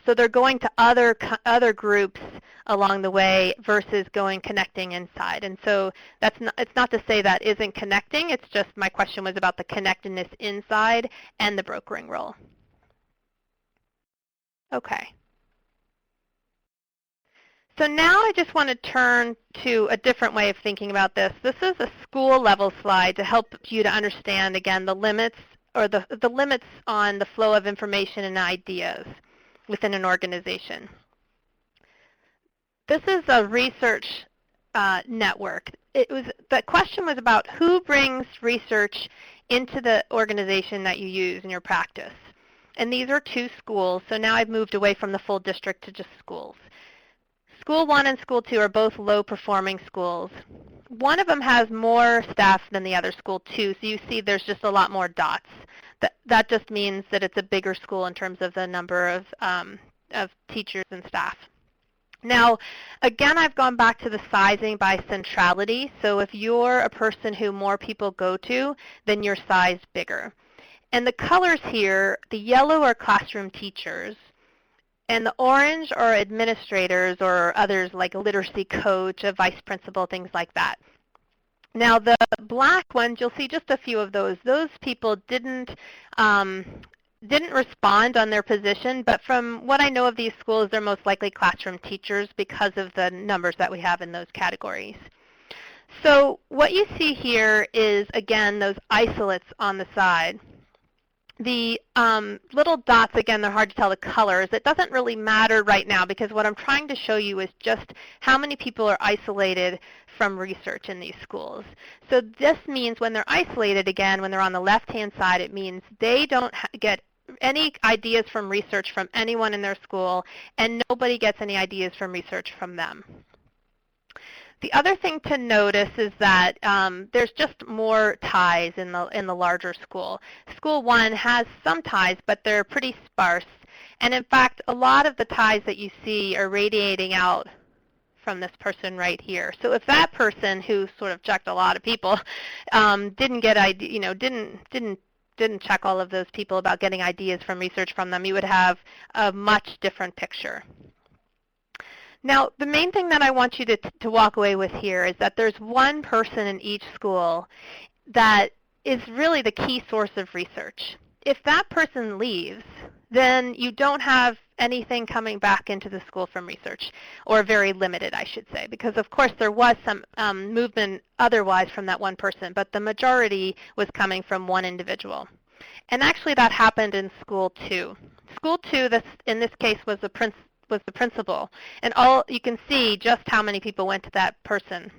they're going to other groups along the way versus connecting inside. And so it's not to say that isn't connecting. It's just my question was about the connectedness inside and the brokering role. Okay. So now I just want to turn to a different way of thinking about this. This is a school level slide to help you to understand, again, the limits or the limits on the flow of information and ideas within an organization. This is a research network. The question was about who brings research into the organization that you use in your practice. And these are 2 schools, so now I've moved away from the full district to just schools. School 1 and School 2 are both low-performing schools. One of them has more staff than the other, School 2, so you see there's just a lot more dots. That just means that it's a bigger school in terms of the number of teachers and staff. Now, again, I've gone back to the sizing by centrality. So if you're a person who more people go to, then you're sized bigger. And the colors here, the yellow are classroom teachers, and the orange are administrators or others like a literacy coach, a vice principal, things like that. Now the black ones, you'll see just a few of those. Those people didn't respond on their position, but from what I know of these schools, they're most likely classroom teachers because of the numbers that we have in those categories. So what you see here is, again, those isolates on the side. The little dots, again, they're hard to tell the colors. It doesn't really matter right now because what I'm trying to show you is just how many people are isolated from research in these schools. So this means when they're isolated, again, when they're on the left-hand side, it means they don't get any ideas from research from anyone in their school, and nobody gets any ideas from research from them. The other thing to notice is that there's just more ties in the larger school. School 1 has some ties, but they're pretty sparse. And in fact, a lot of the ties that you see are radiating out from this person right here. So if that person who sort of checked a lot of people didn't get didn't check all of those people about getting ideas from research from them, you would have a much different picture. Now, the main thing that I want you to walk away with here is that there's one person in each school that is really the key source of research. If that person leaves, then you don't have anything coming back into the school from research, or very limited, I should say, because of course there was some movement otherwise from that one person, but the majority was coming from one individual. And actually that happened in School 2. School 2, in this case, was the principal, and you can see just how many people went to that person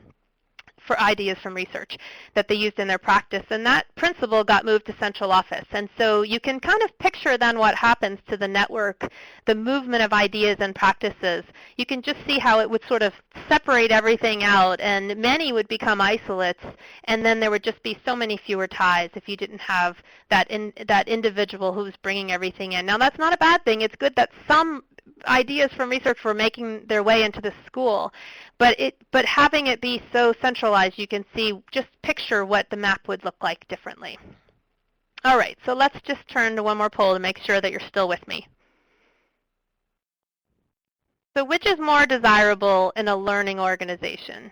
for ideas from research that they used in their practice, and that principal got moved to central office. And so you can kind of picture then what happens to the network, the movement of ideas and practices. You can just see how it would sort of separate everything out, and many would become isolates, and then there would just be so many fewer ties if you didn't have that individual who was bringing everything in. Now that's not a bad thing. It's good that some ideas from research were making their way into the school, but having it be so centralized, you can see, just picture what the map would look like differently. All right, so let's just turn to one more poll to make sure that you're still with me. So which is more desirable in a learning organization?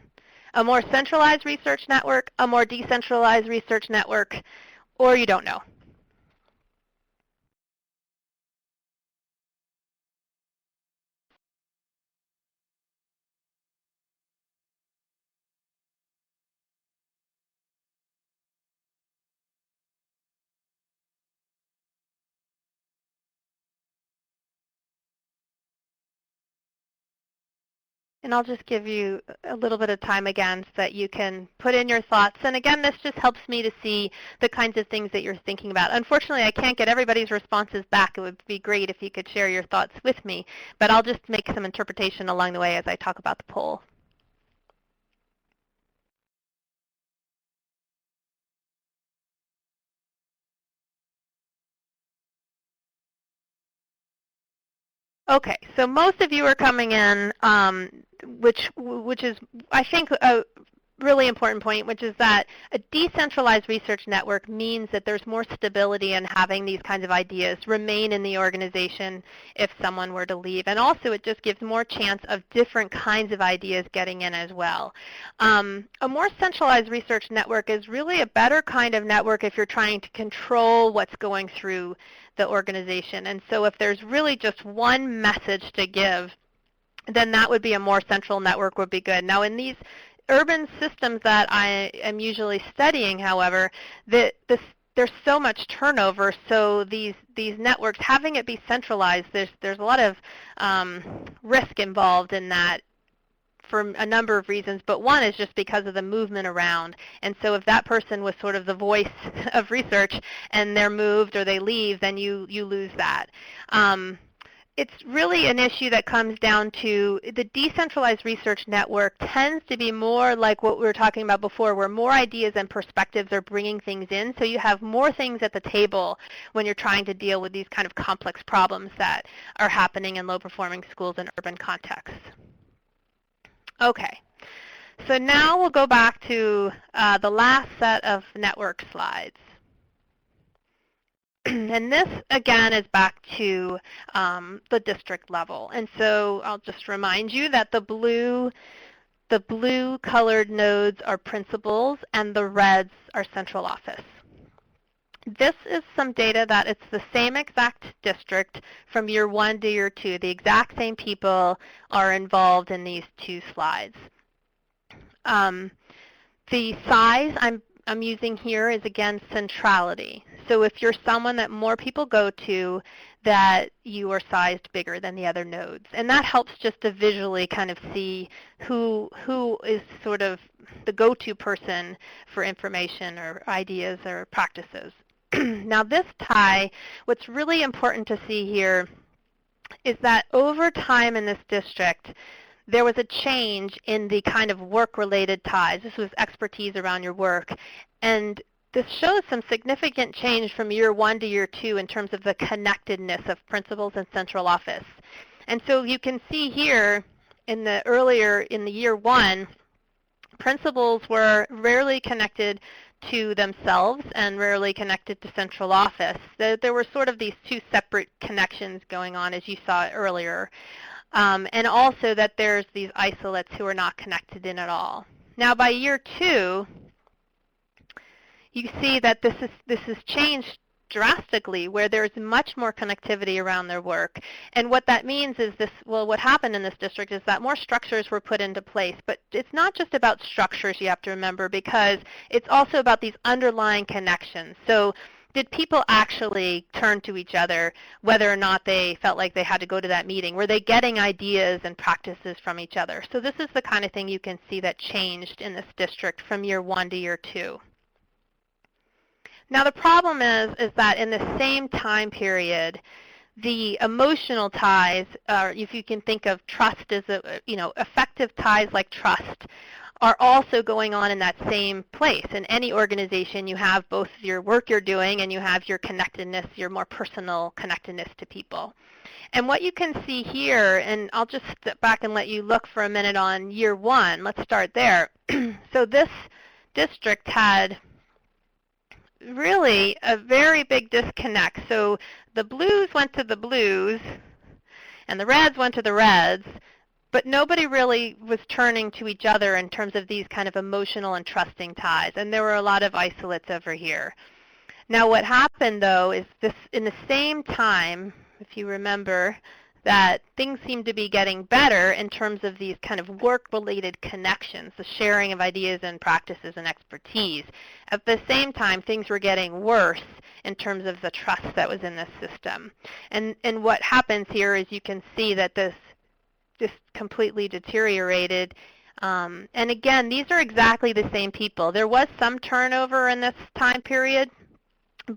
A more centralized research network, a more decentralized research network, or you don't know? And I'll just give you a little bit of time again so that you can put in your thoughts. And again, this just helps me to see the kinds of things that you're thinking about. Unfortunately, I can't get everybody's responses back. It would be great if you could share your thoughts with me. But I'll just make some interpretation along the way as I talk about the poll. Okay, so most of you are coming in, which is, I think, a really important point, which is that a decentralized research network means that there's more stability in having these kinds of ideas remain in the organization if someone were to leave. And also it just gives more chance of different kinds of ideas getting in as well. A more centralized research network is really a better kind of network if you're trying to control what's going through the organization. And so if there's really just one message to give, then that would be a more central network would be good. Now in these urban systems that I am usually studying, however, there's so much turnover, so these networks, having it be centralized, there's a lot of risk involved in that for a number of reasons, but one is just because of the movement around. And so if that person was sort of the voice of research and they're moved or they leave, then you lose that. It's really an issue that comes down to the decentralized research network tends to be more like what we were talking about before, where more ideas and perspectives are bringing things in. So you have more things at the table when you're trying to deal with these kind of complex problems that are happening in low-performing schools in urban contexts. Okay, so now we'll go back to the last set of network slides. And this, again, is back to the district level. And so I'll just remind you that the blue colored nodes are principals and the reds are central office. This is some data that it's the same exact district from year 1 to year 2. The exact same people are involved in these two slides. The size I'm using here is, again, centrality. So if you're someone that more people go to, that you are sized bigger than the other nodes. And that helps just to visually kind of see who is sort of the go-to person for information or ideas or practices. Now this tie, what's really important to see here is that over time in this district, there was a change in the kind of work-related ties. This was expertise around your work. And this shows some significant change from year 1 to year 2 in terms of the connectedness of principals and central office. And so you can see here in the year 1, principals were rarely connected to themselves and rarely connected to central office. There were sort of these two separate connections going on, as you saw earlier. And also that there's these isolates who are not connected in at all. Now by year 2, you see that this has changed drastically, where there's much more connectivity around their work. And what that means is what happened in this district is that more structures were put into place. But it's not just about structures, you have to remember, because it's also about these underlying connections. So did people actually turn to each other, whether or not they felt like they had to go to that meeting? Were they getting ideas and practices from each other? So this is the kind of thing you can see that changed in this district from year 1 to year 2. Now the problem is that in the same time period, the emotional ties, if you can think of trust as effective ties like trust, are also going on in that same place. In any organization, you have both your work you're doing and you have your connectedness, your more personal connectedness to people. And what you can see here, and I'll just step back and let you look for a minute on year 1. Let's start there. So this district had really a very big disconnect. So the blues went to the blues and the reds went to the reds, but nobody really was turning to each other in terms of these kind of emotional and trusting ties. And there were a lot of isolates over here. Now what happened, though, is this in the same time, if you remember, that things seem to be getting better in terms of these kind of work-related connections, the sharing of ideas and practices and expertise. At the same time, things were getting worse in terms of the trust that was in this system. And what happens here is you can see that this just completely deteriorated. And again, these are exactly the same people. There was some turnover in this time period,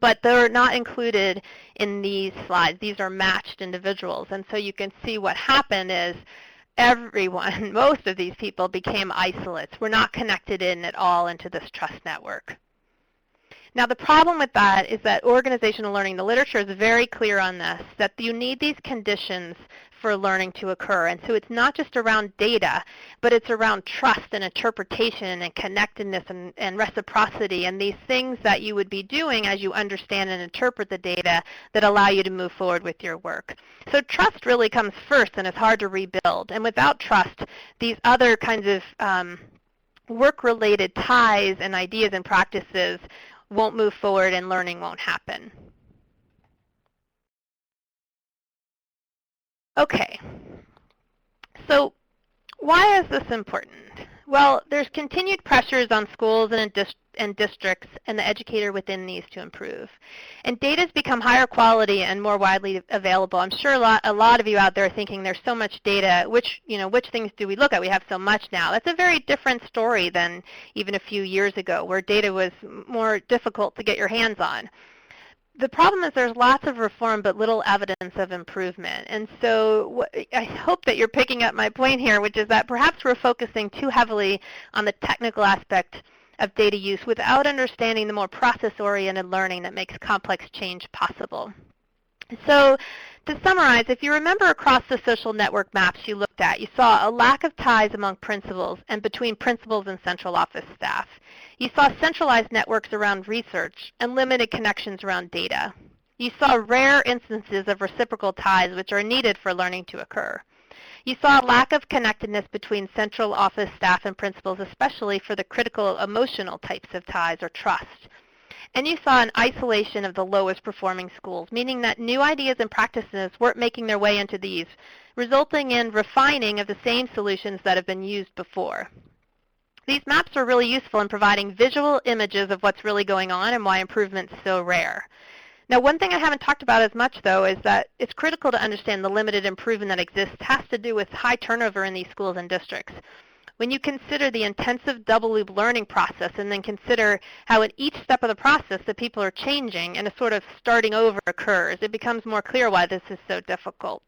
but they're not included in these slides. These are matched individuals. And so you can see what happened is everyone, most of these people became isolates. We're not connected in at all into this trust network. Now the problem with that is that organizational learning, the literature is very clear on this, that you need these conditions for learning to occur. And so it's not just around data, but it's around trust and interpretation and connectedness and reciprocity and these things that you would be doing as you understand and interpret the data that allow you to move forward with your work. So trust really comes first, and it's hard to rebuild. And without trust, these other kinds of work-related ties and ideas and practices won't move forward and learning won't happen. Okay, so why is this important? Well, there's continued pressures on schools and districts and the educator within these to improve. And data has become higher quality and more widely available. I'm sure a lot of you out there are thinking there's so much data, which things do we look at? We have so much now. That's a very different story than even a few years ago, where data was more difficult to get your hands on. The problem is there's lots of reform but little evidence of improvement. And so I hope that you're picking up my point here, which is that perhaps we're focusing too heavily on the technical aspect of data use without understanding the more process-oriented learning that makes complex change possible. So to summarize, if you remember across the social network maps you looked at, you saw a lack of ties among principals and between principals and central office staff. You saw centralized networks around research and limited connections around data. You saw rare instances of reciprocal ties which are needed for learning to occur. You saw a lack of connectedness between central office staff and principals, especially for the critical emotional types of ties or trust. And you saw an isolation of the lowest performing schools, meaning that new ideas and practices weren't making their way into these, resulting in refining of the same solutions that have been used before. These maps are really useful in providing visual images of what's really going on and why improvement's so rare. Now, one thing I haven't talked about as much, though, is that it's critical to understand the limited improvement that exists has to do with high turnover in these schools and districts. When you consider the intensive double-loop learning process and then consider how at each step of the process the people are changing and a sort of starting over occurs, it becomes more clear why this is so difficult.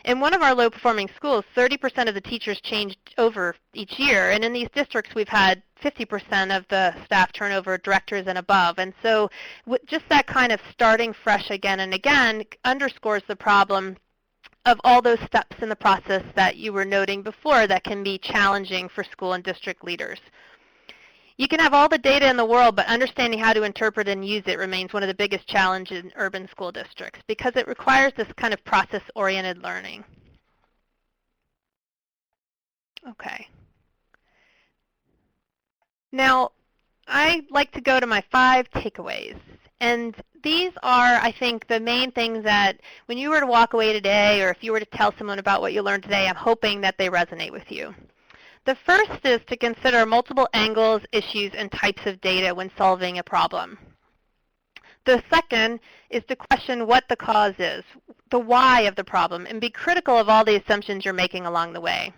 In one of our low-performing schools, 30% of the teachers changed over each year, and in these districts we've had 50% of the staff turnover, directors and above. And so just that kind of starting fresh again and again underscores the problem of all those steps in the process that you were noting before that can be challenging for school and district leaders. You can have all the data in the world, but understanding how to interpret and use it remains one of the biggest challenges in urban school districts because it requires this kind of process-oriented learning. Okay. Now, I like to go to my 5 takeaways. And these are, I think, the main things that when you were to walk away today or if you were to tell someone about what you learned today, I'm hoping that they resonate with you. The first is to consider multiple angles, issues, and types of data when solving a problem. The second is to question what the cause is, the why of the problem, and be critical of all the assumptions you're making along the way.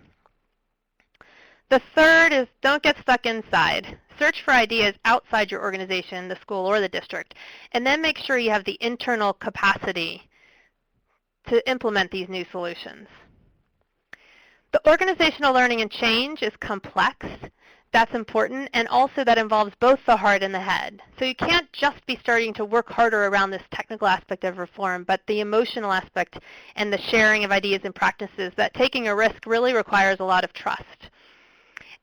The third is don't get stuck inside. Search for ideas outside your organization, the school, or the district, and then make sure you have the internal capacity to implement these new solutions. The organizational learning and change is complex. That's important, and also that involves both the heart and the head. So you can't just be starting to work harder around this technical aspect of reform, but the emotional aspect and the sharing of ideas and practices, that taking a risk really requires a lot of trust.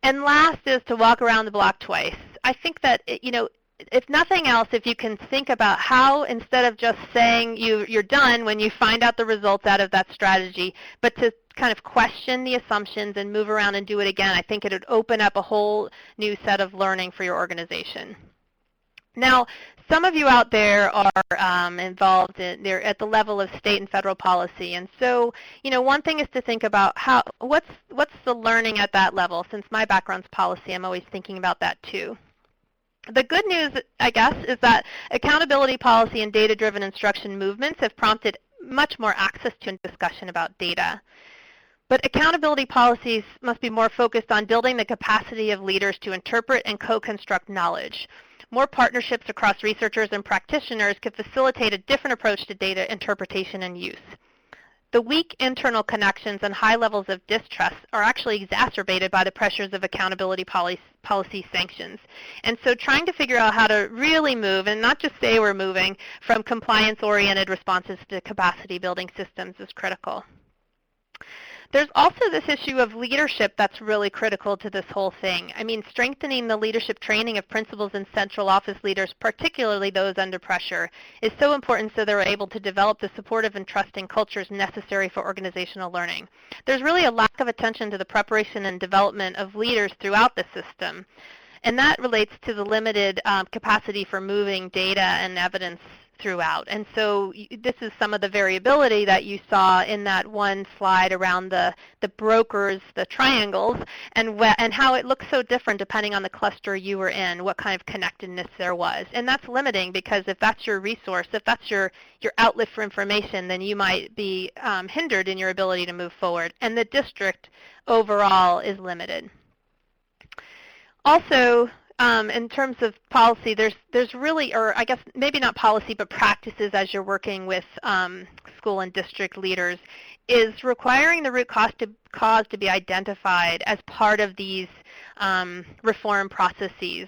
And last is to walk around the block twice. I think that, if nothing else, if you can think about how, instead of just saying you're done when you find out the results out of that strategy, but to kind of question the assumptions and move around and do it again, I think it would open up a whole new set of learning for your organization. Now, some of you out there are involved they're at the level of state and federal policy, and so one thing is to think about what's the learning at that level. Since my background's policy, I'm always thinking about that too. The good news, I guess, is that accountability policy and data-driven instruction movements have prompted much more access to and discussion about data. But accountability policies must be more focused on building the capacity of leaders to interpret and co-construct knowledge. More partnerships across researchers and practitioners could facilitate a different approach to data interpretation and use. The weak internal connections and high levels of distrust are actually exacerbated by the pressures of accountability policy sanctions. And so trying to figure out how to really move, and not just say we're moving, from compliance-oriented responses to capacity-building systems is critical. There's also this issue of leadership that's really critical to this whole thing. I mean, strengthening the leadership training of principals and central office leaders, particularly those under pressure, is so important so they're able to develop the supportive and trusting cultures necessary for organizational learning. There's really a lack of attention to the preparation and development of leaders throughout the system, and that relates to the limited capacity for moving data and evidence throughout. And so this is some of the variability that you saw in that one slide around the brokers, the triangles, and how it looks so different depending on the cluster you were in, what kind of connectedness there was. And that's limiting because if that's your resource, if that's your outlet for information, then you might be hindered in your ability to move forward. And the district overall is limited. Also, in terms of policy, there's really, or I guess maybe not policy, but practices as you're working with school and district leaders, is requiring the root cause to be identified as part of these reform processes,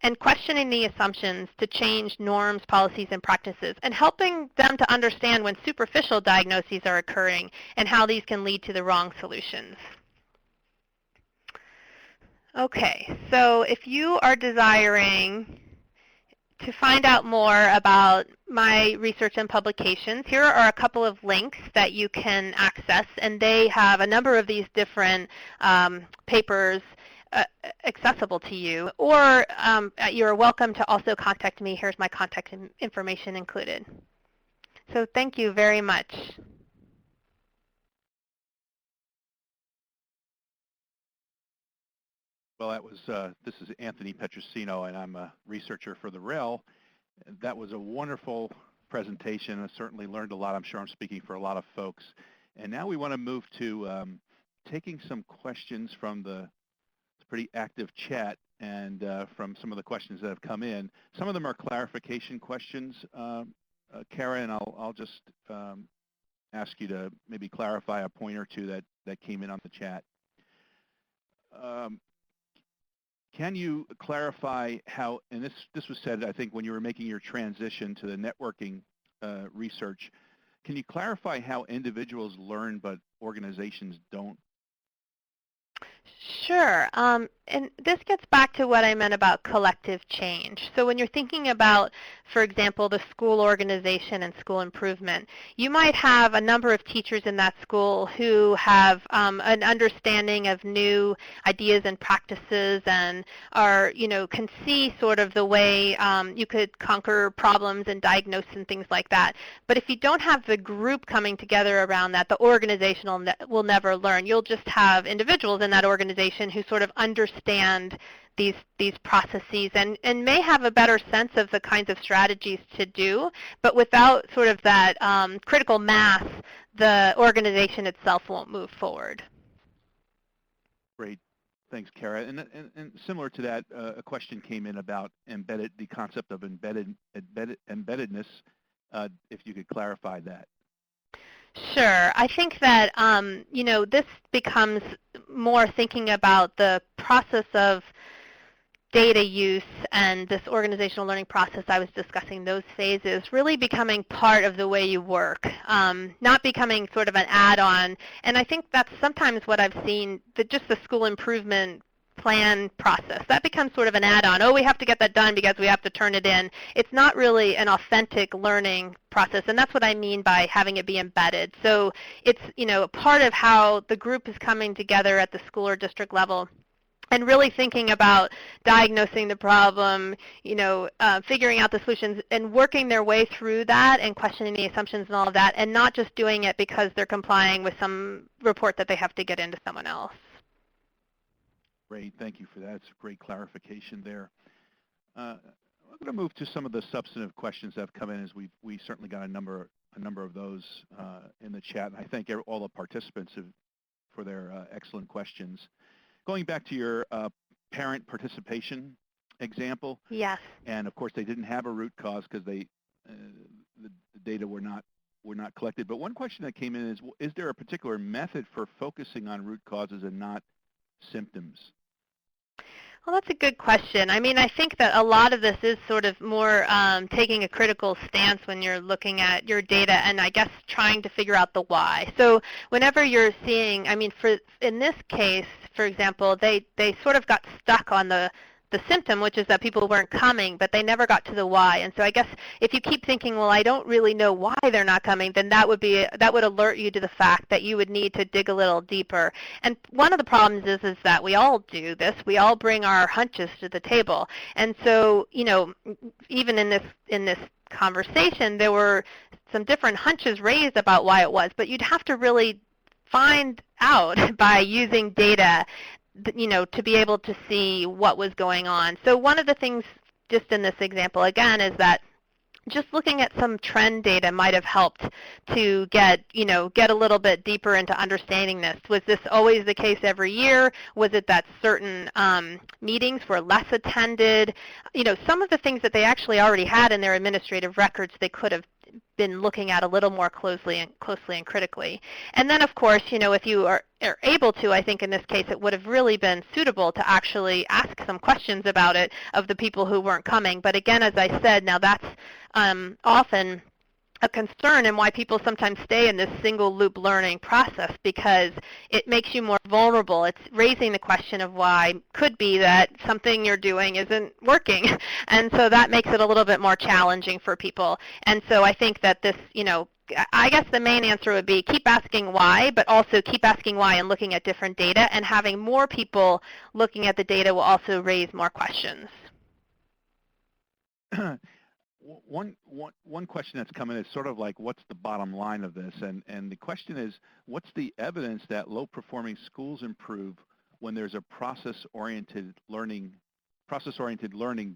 and questioning the assumptions to change norms, policies, and practices, and helping them to understand when superficial diagnoses are occurring and how these can lead to the wrong solutions. Okay, so if you are desiring to find out more about my research and publications, here are a couple of links that you can access, and they have a number of these different papers accessible to you, or you're welcome to also contact me. Here's my contact information included. So thank you very much. Well, that was, this is Anthony Petrosino, and I'm a researcher for the REL. That was a wonderful presentation. I certainly learned a lot. I'm sure I'm speaking for a lot of folks. And now we want to move to taking some questions from the pretty active chat and from some of the questions that have come in. Some of them are clarification questions, Kara, and I'll just ask you to maybe clarify a point or two that came in on the chat. Can you clarify how, and this was said, I think, when you were making your transition to the networking research, can you clarify how individuals learn but organizations don't? Sure. And this gets back to what I meant about collective change. So when you're thinking about, for example, the school organization and school improvement, you might have a number of teachers in that school who have an understanding of new ideas and practices and are, can see sort of the way you could conquer problems and diagnose and things like that. But if you don't have the group coming together around that, the organization will never learn. You'll just have individuals in that organization who sort of understand these processes and may have a better sense of the kinds of strategies to do, but without sort of that critical mass, the organization itself won't move forward. Great. Thanks, Kara. And similar to that, a question came in about the concept of embeddedness, if you could clarify that. Sure. I think that, this becomes more thinking about the process of data use and this organizational learning process I was discussing, those phases, really becoming part of the way you work, not becoming sort of an add-on. And I think that's sometimes what I've seen, just the school improvement plan process. That becomes sort of an add-on. Oh, we have to get that done because we have to turn it in. It's not really an authentic learning process, and that's what I mean by having it be embedded. So it's, a part of how the group is coming together at the school or district level and really thinking about diagnosing the problem, figuring out the solutions and working their way through that and questioning the assumptions and all of that, and not just doing it because they're complying with some report that they have to get into someone else. Great, thank you for that. It's a great clarification there. I'm going to move to some of the substantive questions that have come in, as we certainly got a number of those in the chat. And I thank all the participants excellent questions. Going back to your parent participation example, Yes. and of course they didn't have a root cause because the data were not collected. But one question that came in is there a particular method for focusing on root causes and not symptoms? Well, that's a good question. I mean, I think that a lot of this is sort of more taking a critical stance when you're looking at your data and I guess trying to figure out the why. So whenever you're seeing, I mean, in this case, for example, they sort of got stuck on the symptom, which is that people weren't coming, but they never got to the why. And so I guess if you keep thinking, well, I don't really know why they're not coming, then that would alert you to the fact that you would need to dig a little deeper. And one of the problems is that we all do this. We all bring our hunches to the table. And so, even in this conversation, there were some different hunches raised about why it was, but you'd have to really find out by using data to be able to see what was going on. So one of the things just in this example, again, is that just looking at some trend data might have helped to get a little bit deeper into understanding this. Was this always the case every year? Was it that certain meetings were less attended? Some of the things that they actually already had in their administrative records they could have been looking at a little more closely and critically. And then, of course, if you are able to, I think in this case it would have really been suitable to actually ask some questions about it of the people who weren't coming. But again, as I said, now that's often a concern and why people sometimes stay in this single loop learning process, because it makes you more vulnerable. It's raising the question of why could be that something you're doing isn't working. And so that makes it a little bit more challenging for people. And so I think that this, I guess the main answer would be keep asking why, but also keep asking why and looking at different data, and having more people looking at the data will also raise more questions. One question that's come in is sort of like, what's the bottom line of this? And the question is, what's the evidence that low-performing schools improve when there's a process-oriented learning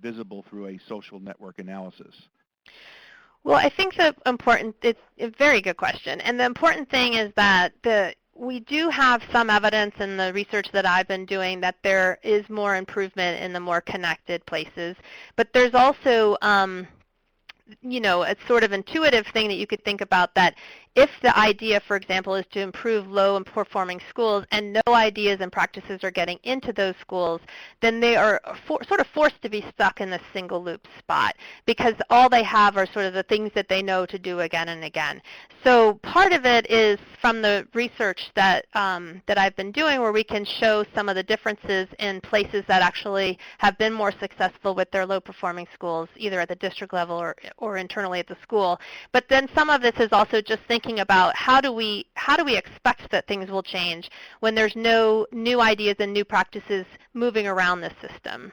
visible through a social network analysis? Well, I think it's a very good question. And the important thing is that we do have some evidence in the research that I've been doing that there is more improvement in the more connected places. But there's also a sort of intuitive thing that you could think about, that if the idea, for example, is to improve low-performing schools and no ideas and practices are getting into those schools, then they are sort of forced to be stuck in this single loop spot, because all they have are sort of the things that they know to do again and again. So part of it is from the research that I've been doing, where we can show some of the differences in places that actually have been more successful with their low-performing schools, either at the district level or internally at the school. But then some of this is also just thinking about how do we expect that things will change when there's no new ideas and new practices moving around this system.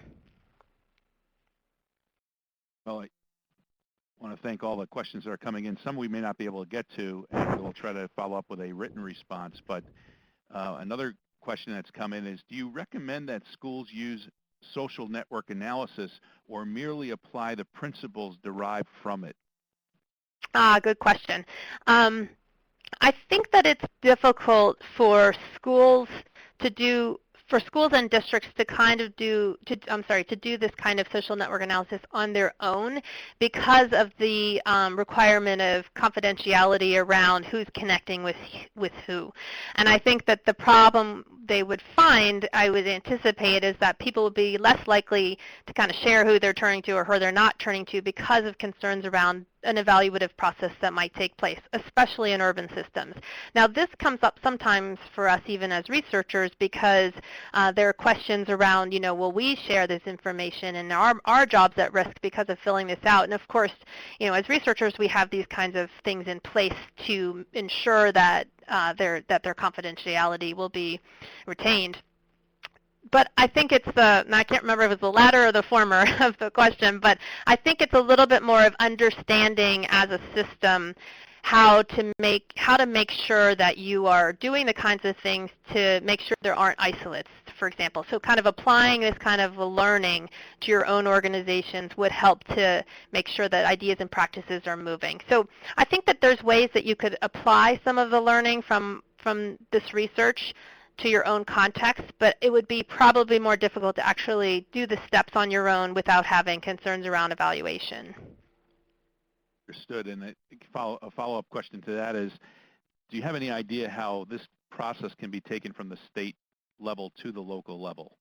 Well, I want to thank all the questions that are coming in. Some we may not be able to get to, and we'll try to follow up with a written response. But another question that's come in is, do you recommend that schools use social network analysis or merely apply the principles derived from it? Good question. I think that it's difficult for schools and districts to do this kind of social network analysis on their own, because of the requirement of confidentiality around who's connecting with who. And I think that the problem they would find, I would anticipate, is that people would be less likely to kind of share who they're turning to or who they're not turning to, because of concerns around an evaluative process that might take place, especially in urban systems. Now, this comes up sometimes for us even as researchers, because there are questions around, will we share this information, and our job's at risk because of filling this out? And of course, as researchers, we have these kinds of things in place to ensure that their confidentiality will be retained. But I think it's and I can't remember if it's the latter or the former of the question, but I think it's a little bit more of understanding as a system how to make sure that you are doing the kinds of things to make sure there aren't isolates, for example. So kind of applying this kind of learning to your own organizations would help to make sure that ideas and practices are moving. So I think that there's ways that you could apply some of the learning from from this research to your own context, but it would be probably more difficult to actually do the steps on your own without having concerns around evaluation. Understood. And a follow-up question to that is, do you have any idea how this process can be taken from the state level to the local level?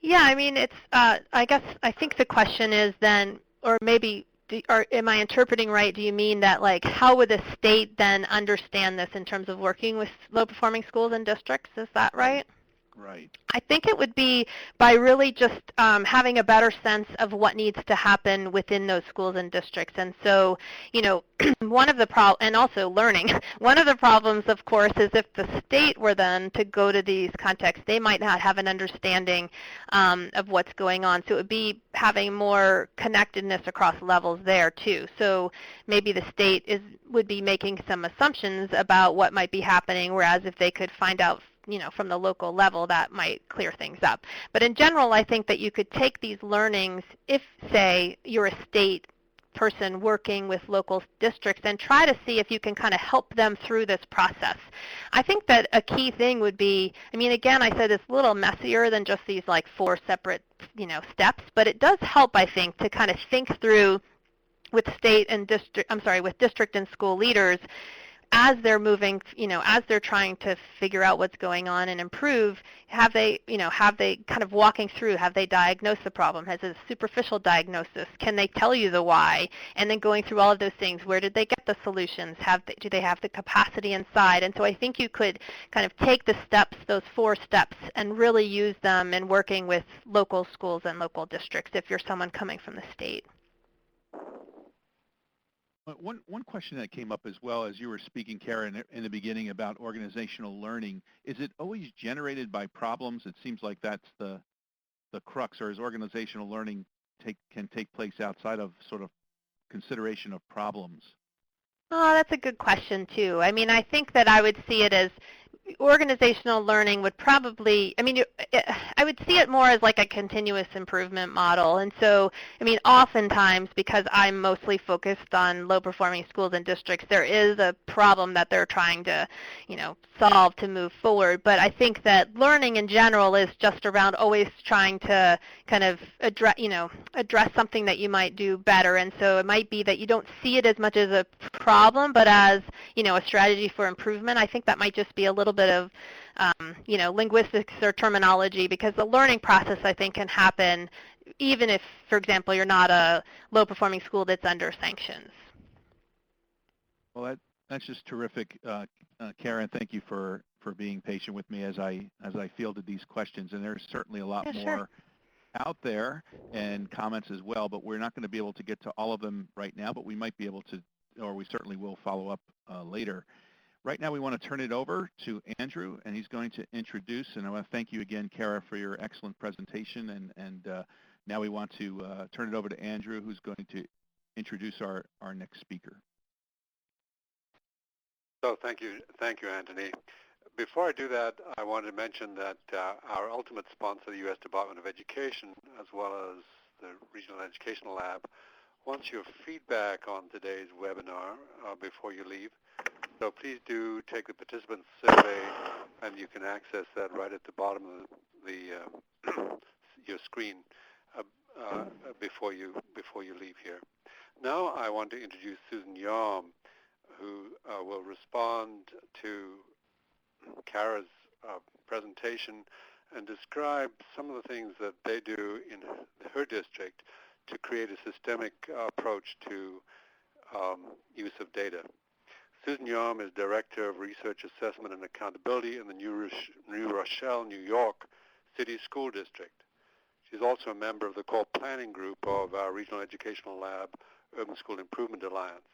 Yeah, I mean, it's, I think the question is then, or maybe, or am I interpreting right? Do you mean that, like, how would the state then understand this in terms of working with low-performing schools and districts? Is that right? Right. I think it would be by really just having a better sense of what needs to happen within those schools and districts. And so, you know, one of the and also learning, one of the problems, of course, is if the state were then to go to these contexts, they might not have an understanding of what's going on. So it would be having more connectedness across levels there, too. So maybe the state would be making some assumptions about what might be happening, whereas if they could find out, you know, from the local level, that might clear things up. But in general, I think that you could take these learnings if, say, you're a state person working with local districts and try to see if you can kind of help them through this process. I think that a key thing would be, I mean, again, I said it's a little messier than just these like 4 separate, you know, steps, but it does help, I think, to kind of think through with state and district, with district and school leaders as they're moving, you know, as they're trying to figure out what's going on and improve, have they kind of walking through, have they diagnosed the problem? Has it a superficial diagnosis? Can they tell you the why? And then going through all of those things, where did they get the solutions? Do they have the capacity inside? And so I think you could kind of take the steps, those 4 steps, and really use them in working with local schools and local districts if you're someone coming from the state. One question that came up as well as you were speaking, Karen, in the beginning about organizational learning, is it always generated by problems? It seems like that's the crux, or is organizational learning can take place outside of sort of consideration of problems? Oh, that's a good question, too. I mean, I think that I would see it as organizational learning would probably, I mean, I would see it more as like a continuous improvement model. And so, I mean, oftentimes, because I'm mostly focused on low-performing schools and districts, there is a problem that they're trying to, you know, solve to move forward. But I think that learning in general is just around always trying to kind of address something that you might do better. And so it might be that you don't see it as much as a problem, but as, you know, a strategy for improvement. I think that might just be a little bit of, you know, linguistics or terminology, because the learning process, I think, can happen even if, for example, you're not a low-performing school that's under sanctions. Well, that's just terrific, Karen. Thank you for being patient with me as I fielded these questions, and there's certainly a lot more Sure. out there and comments as well, but we're not going to be able to get to all of them right now, but we might be able to, or we certainly will follow up later. Right now we want to turn it over to Andrew, and he's going to introduce, and I want to thank you again, Kara, for your excellent presentation, and now we want to turn it over to Andrew, who's going to introduce our next speaker. So thank you, Anthony. Before I do that, I wanted to mention that our ultimate sponsor, the U.S. Department of Education, as well as the Regional Educational Lab, wants your feedback on today's webinar before you leave. So please do take the participant survey, and you can access that right at the bottom of your screen before you leave here. Now I want to introduce Susan Yom, who will respond to Kara's presentation and describe some of the things that they do in her district to create a systemic approach to use of data. Susan Yom is Director of Research Assessment and Accountability in the New Rochelle, New York City School District. She's also a member of the core planning group of our Regional Educational Lab Urban School Improvement Alliance.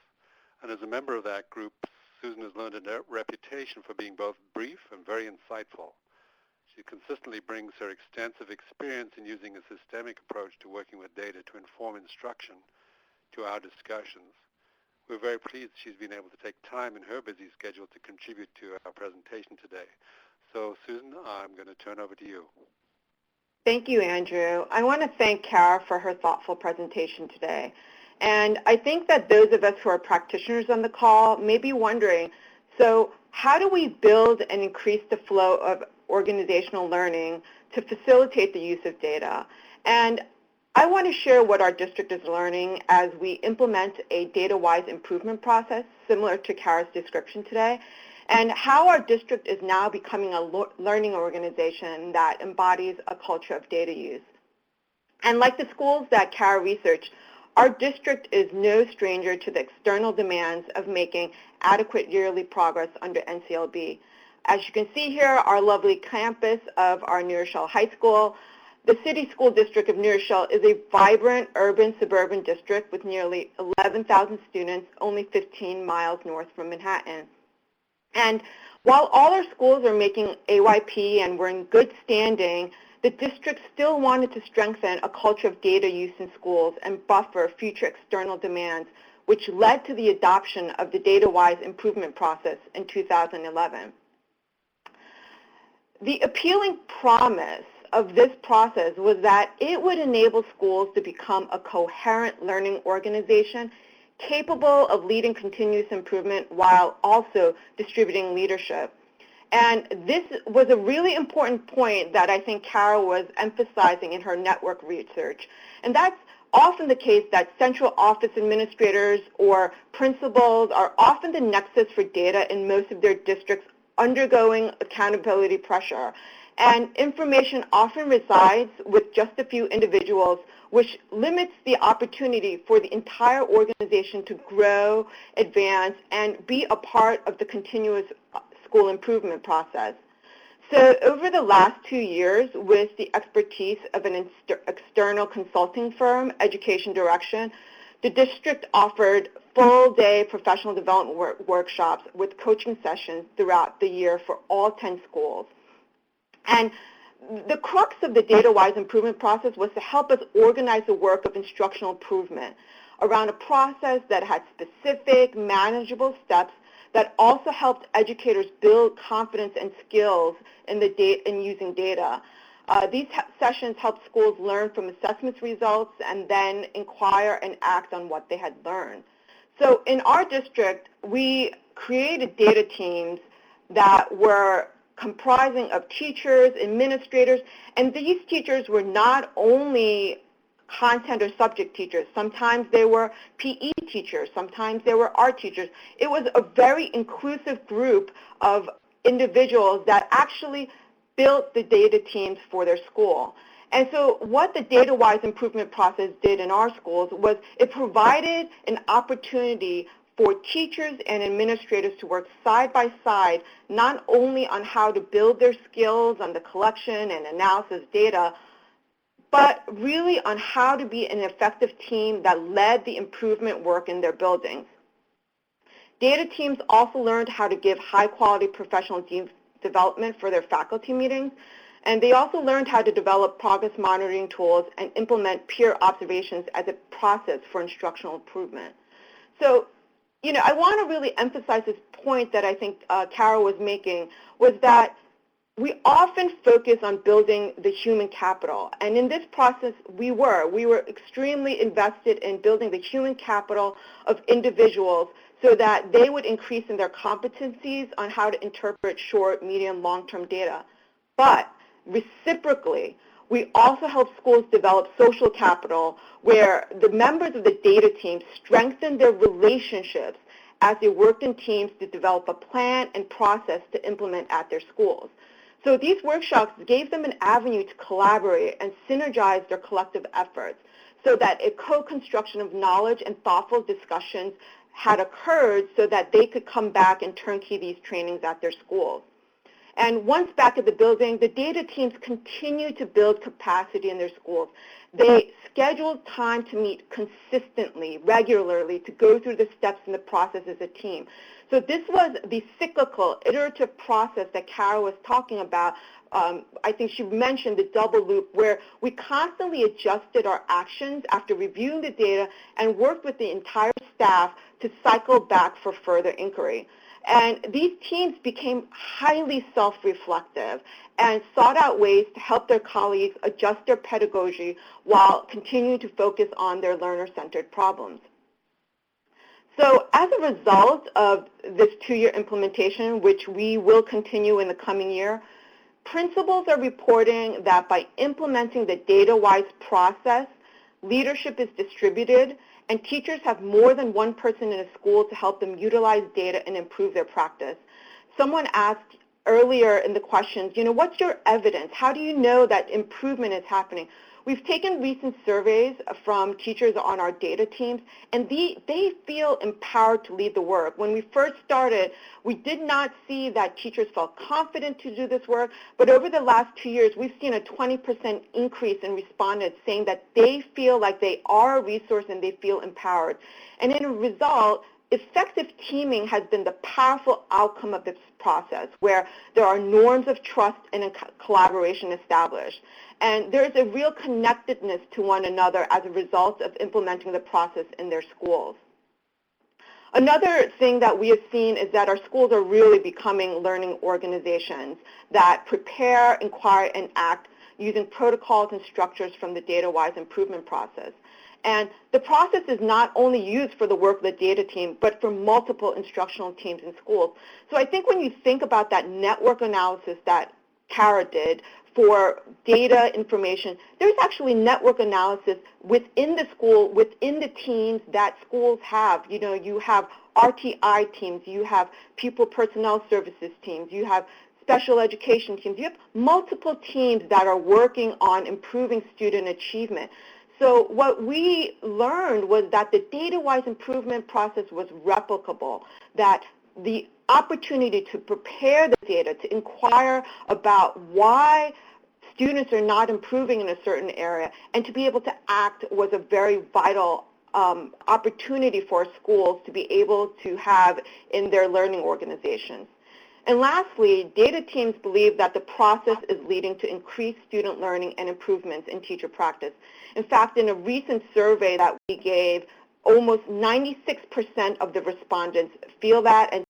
And as a member of that group, Susan has learned a reputation for being both brief and very insightful. She consistently brings her extensive experience in using a systemic approach to working with data to inform instruction to our discussions. We're very pleased she's been able to take time in her busy schedule to contribute to our presentation today. So, Susan, I'm going to turn over to you. Thank you, Andrew. I want to thank Kara for her thoughtful presentation today. And I think that those of us who are practitioners on the call may be wondering, So how do we build and increase the flow of organizational learning to facilitate the use of data? And I want to share what our district is learning as we implement a data-wise improvement process similar to Kara's description today, and how our district is now becoming a learning organization that embodies a culture of data use. And like the schools that Kara researched, our district is no stranger to the external demands of making adequate yearly progress under NCLB. As you can see here, our lovely campus of our New Rochelle High School. The City School District of New Rochelle is a vibrant urban suburban district with nearly 11,000 students, only 15 miles north from Manhattan. And while all our schools are making AYP and we're in good standing, the district still wanted to strengthen a culture of data use in schools and buffer future external demands, which led to the adoption of the data-wise improvement process in 2011. The appealing promise of this process was that it would enable schools to become a coherent learning organization capable of leading continuous improvement while also distributing leadership. And this was a really important point that I think Kara was emphasizing in her network research. And that's often the case that central office administrators or principals are often the nexus for data in most of their districts undergoing accountability pressure. And information often resides with just a few individuals, which limits the opportunity for the entire organization to grow, advance, and be a part of the continuous school improvement process. So over the last 2 years, with the expertise of an external consulting firm, Education Direction, the district offered full-day professional development workshops with coaching sessions throughout the year for all 10 schools. And the crux of the data-wise improvement process was to help us organize the work of instructional improvement around a process that had specific, manageable steps that also helped educators build confidence and skills in using data. These sessions helped schools learn from assessment results and then inquire and act on what they had learned. So in our district, we created data teams that were comprising of teachers, administrators, and these teachers were not only content or subject teachers. Sometimes they were PE teachers. Sometimes they were art teachers. It was a very inclusive group of individuals that actually built the data teams for their school. And so what the data-wise improvement process did in our schools was it provided an opportunity for teachers and administrators to work side by side, not only on how to build their skills on the collection and analysis data, but really on how to be an effective team that led the improvement work in their buildings. Data teams also learned how to give high-quality professional development for their faculty meetings, and they also learned how to develop progress monitoring tools and implement peer observations as a process for instructional improvement. So, I want to really emphasize this point that I think Kara was making, was that we often focus on building the human capital. And in this process, we were extremely invested in building the human capital of individuals so that they would increase in their competencies on how to interpret short, medium, long-term data. But reciprocally, we also help schools develop social capital where the members of the data team strengthen their relationships as they worked in teams to develop a plan and process to implement at their schools. So these workshops gave them an avenue to collaborate and synergize their collective efforts so that a co-construction of knowledge and thoughtful discussions had occurred so that they could come back and turnkey these trainings at their schools. And once back at the building, the data teams continued to build capacity in their schools. They scheduled time to meet consistently, regularly, to go through the steps in the process as a team. So this was the cyclical, iterative process that Kara was talking about. I think she mentioned the double loop, where we constantly adjusted our actions after reviewing the data and worked with the entire staff to cycle back for further inquiry. And these teams became highly self-reflective and sought out ways to help their colleagues adjust their pedagogy while continuing to focus on their learner-centered problems. So as a result of this 2-year implementation, which we will continue in the coming year, principals are reporting that by implementing the data-wise process, leadership is distributed, and teachers have more than one person in a school to help them utilize data and improve their practice. Someone asked earlier in the questions, what's your evidence? How do you know that improvement is happening? We've taken recent surveys from teachers on our data teams, and they feel empowered to lead the work. When we first started, we did not see that teachers felt confident to do this work, but over the last 2 years, we've seen a 20% increase in respondents saying that they feel like they are a resource and they feel empowered. And in a result, effective teaming has been the powerful outcome of this process, where there are norms of trust and collaboration established. And there is a real connectedness to one another as a result of implementing the process in their schools. Another thing that we have seen is that our schools are really becoming learning organizations that prepare, inquire, and act using protocols and structures from the data-wise improvement process. And the process is not only used for the work of the data team, but for multiple instructional teams in schools. So I think when you think about that network analysis that Kara did for data information, there's actually network analysis within the school, within the teams that schools have. You have RTI teams, you have pupil personnel services teams, you have special education teams, you have multiple teams that are working on improving student achievement. So what we learned was that the data-wise improvement process was replicable, that the opportunity to prepare the data, to inquire about why students are not improving in a certain area, and to be able to act was a very vital opportunity for schools to be able to have in their learning organizations. And lastly, data teams believe that the process is leading to increased student learning and improvements in teacher practice. In fact, in a recent survey that we gave, almost 96% of the respondents feel that. And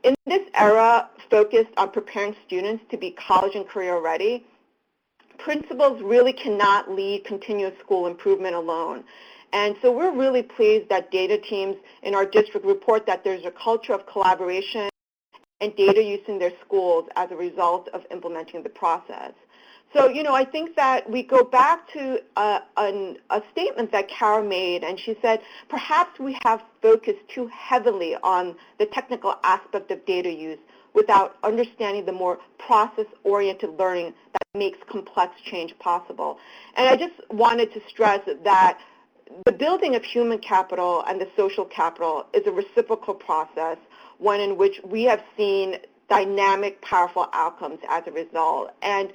in this era focused on preparing students to be college and career ready, principals really cannot lead continuous school improvement alone. And so we're really pleased that data teams in our district report that there's a culture of collaboration and data use in their schools as a result of implementing the process. So, I think that we go back to a statement that Kara made, and she said, perhaps we have focused too heavily on the technical aspect of data use without understanding the more process-oriented learning that makes complex change possible. And I just wanted to stress that the building of human capital and the social capital is a reciprocal process, one in which we have seen dynamic, powerful outcomes as a result. And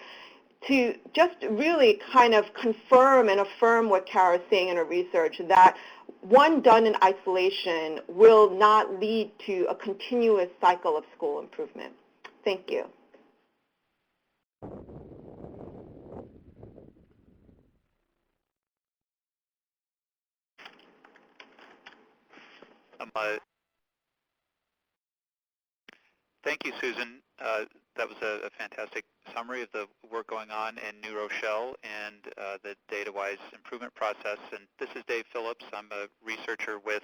to just really kind of confirm and affirm what Kara is saying in her research, that one done in isolation will not lead to a continuous cycle of school improvement. Thank you. Thank you, Susan. That was a fantastic summary of the work going on in New Rochelle and the data-wise improvement process. And this is Dave Phillips. I'm a researcher with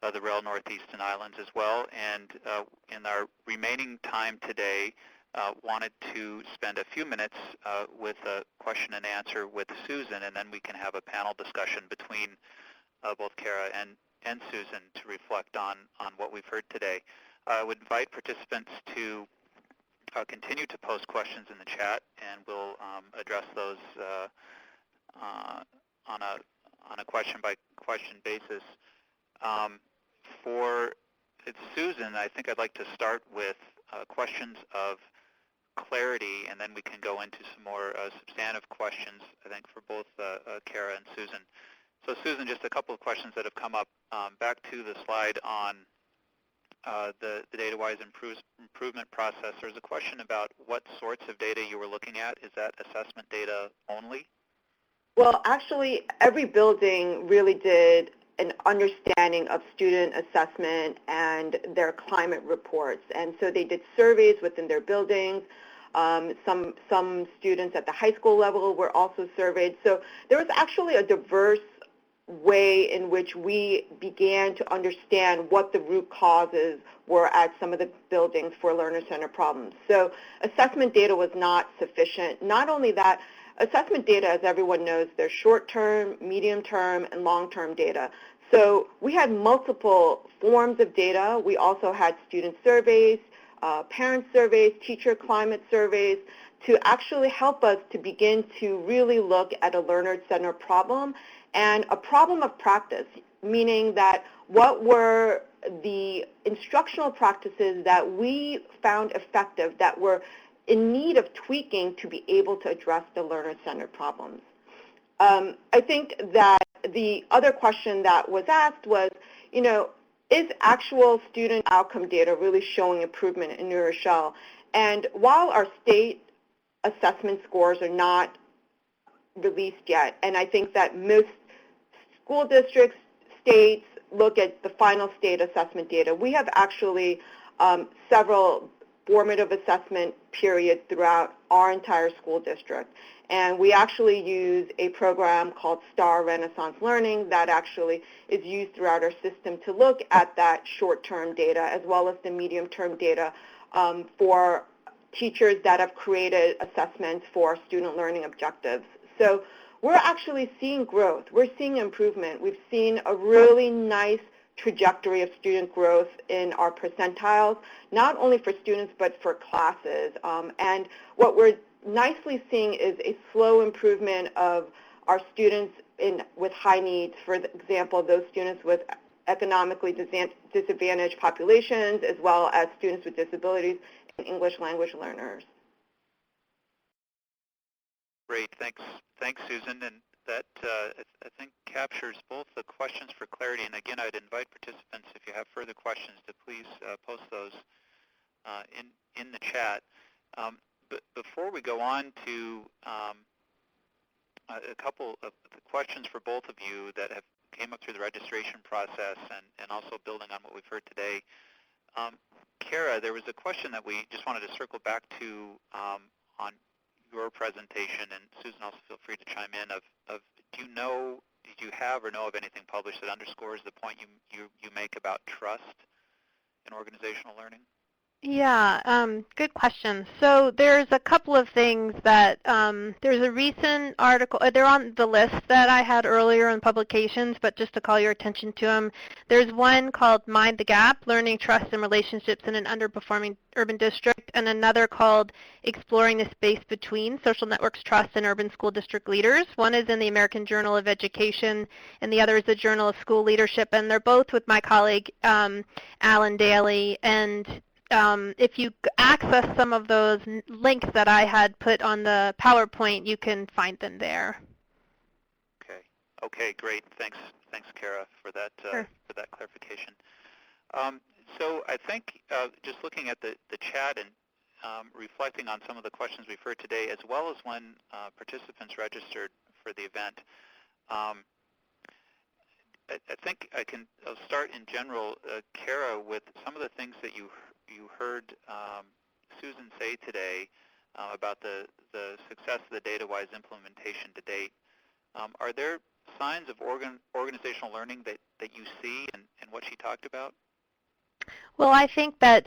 the REL Northeastern Islands as well. And in our remaining time today, wanted to spend a few minutes with a question and answer with Susan, and then we can have a panel discussion between both Kara and Susan to reflect on what we've heard today. I would invite participants to continue to post questions in the chat, and we'll address those on a question-by-question basis. For Susan, I think I'd like to start with questions of clarity, and then we can go into some more substantive questions, I think, for both Kara and Susan. So Susan, just a couple of questions that have come up. Back to the slide on the data-wise improvement process. There's a question about what sorts of data you were looking at. Is that assessment data only? Well, actually, every building really did an understanding of student assessment and their climate reports. And so they did surveys within their buildings. Some students at the high school level were also surveyed. So there was actually a diverse way in which we began to understand what the root causes were at some of the buildings for learner-centered problems. So assessment data was not sufficient. Not only that, assessment data, as everyone knows, there's short-term, medium-term, and long-term data. So we had multiple forms of data. We also had student surveys, parent surveys, teacher climate surveys, to actually help us to begin to really look at a learner-centered problem and a problem of practice, meaning that what were the instructional practices that we found effective that were in need of tweaking to be able to address the learner-centered problems. I think that the other question that was asked was, is actual student outcome data really showing improvement in New Rochelle? And while our state assessment scores are not released yet, and I think that most school districts, states look at the final state assessment data, we have actually several formative assessment periods throughout our entire school district. And we actually use a program called STAR Renaissance Learning that actually is used throughout our system to look at that short-term data as well as the medium-term data for teachers that have created assessments for student learning objectives. So we're actually seeing growth. We're seeing improvement. We've seen a really nice trajectory of student growth in our percentiles, not only for students but for classes. And what we're nicely seeing is a slow improvement of our students with high needs, for example, those students with economically disadvantaged populations, as well as students with disabilities and English language learners. Great, thanks, Susan. And that I think captures both the questions for clarity. And again, I'd invite participants, if you have further questions, to please post those in the chat. But before we go on to a couple of the questions for both of you that have came up through the registration process and also building on what we've heard today, Kara, there was a question that we just wanted to circle back to on your presentation, and Susan, also feel free to chime in, of did you have or know of anything published that underscores the point you make about trust in organizational learning? Yeah, good question. So there's a couple of things that, there's a recent article, they're on the list that I had earlier in publications, but just to call your attention to them, there's one called Mind the Gap, Learning Trust and Relationships in an Underperforming Urban District, and another called Exploring the Space Between Social Networks, Trust, and Urban School District Leaders. One is in the American Journal of Education, and the other is the Journal of School Leadership, and they're both with my colleague, Alan Daly, and if you access some of those links that I had put on the PowerPoint, you can find them there. Okay, great. Thanks, Kara, for that Sure. for that clarification. So I think just looking at the chat and reflecting on some of the questions we've heard today, as well as when participants registered for the event, I think I'll start in general, Kara, with some of the things that you heard Susan say today about the success of the DataWise implementation to date. Are there signs of organizational learning that you see in what she talked about? Well, I think that,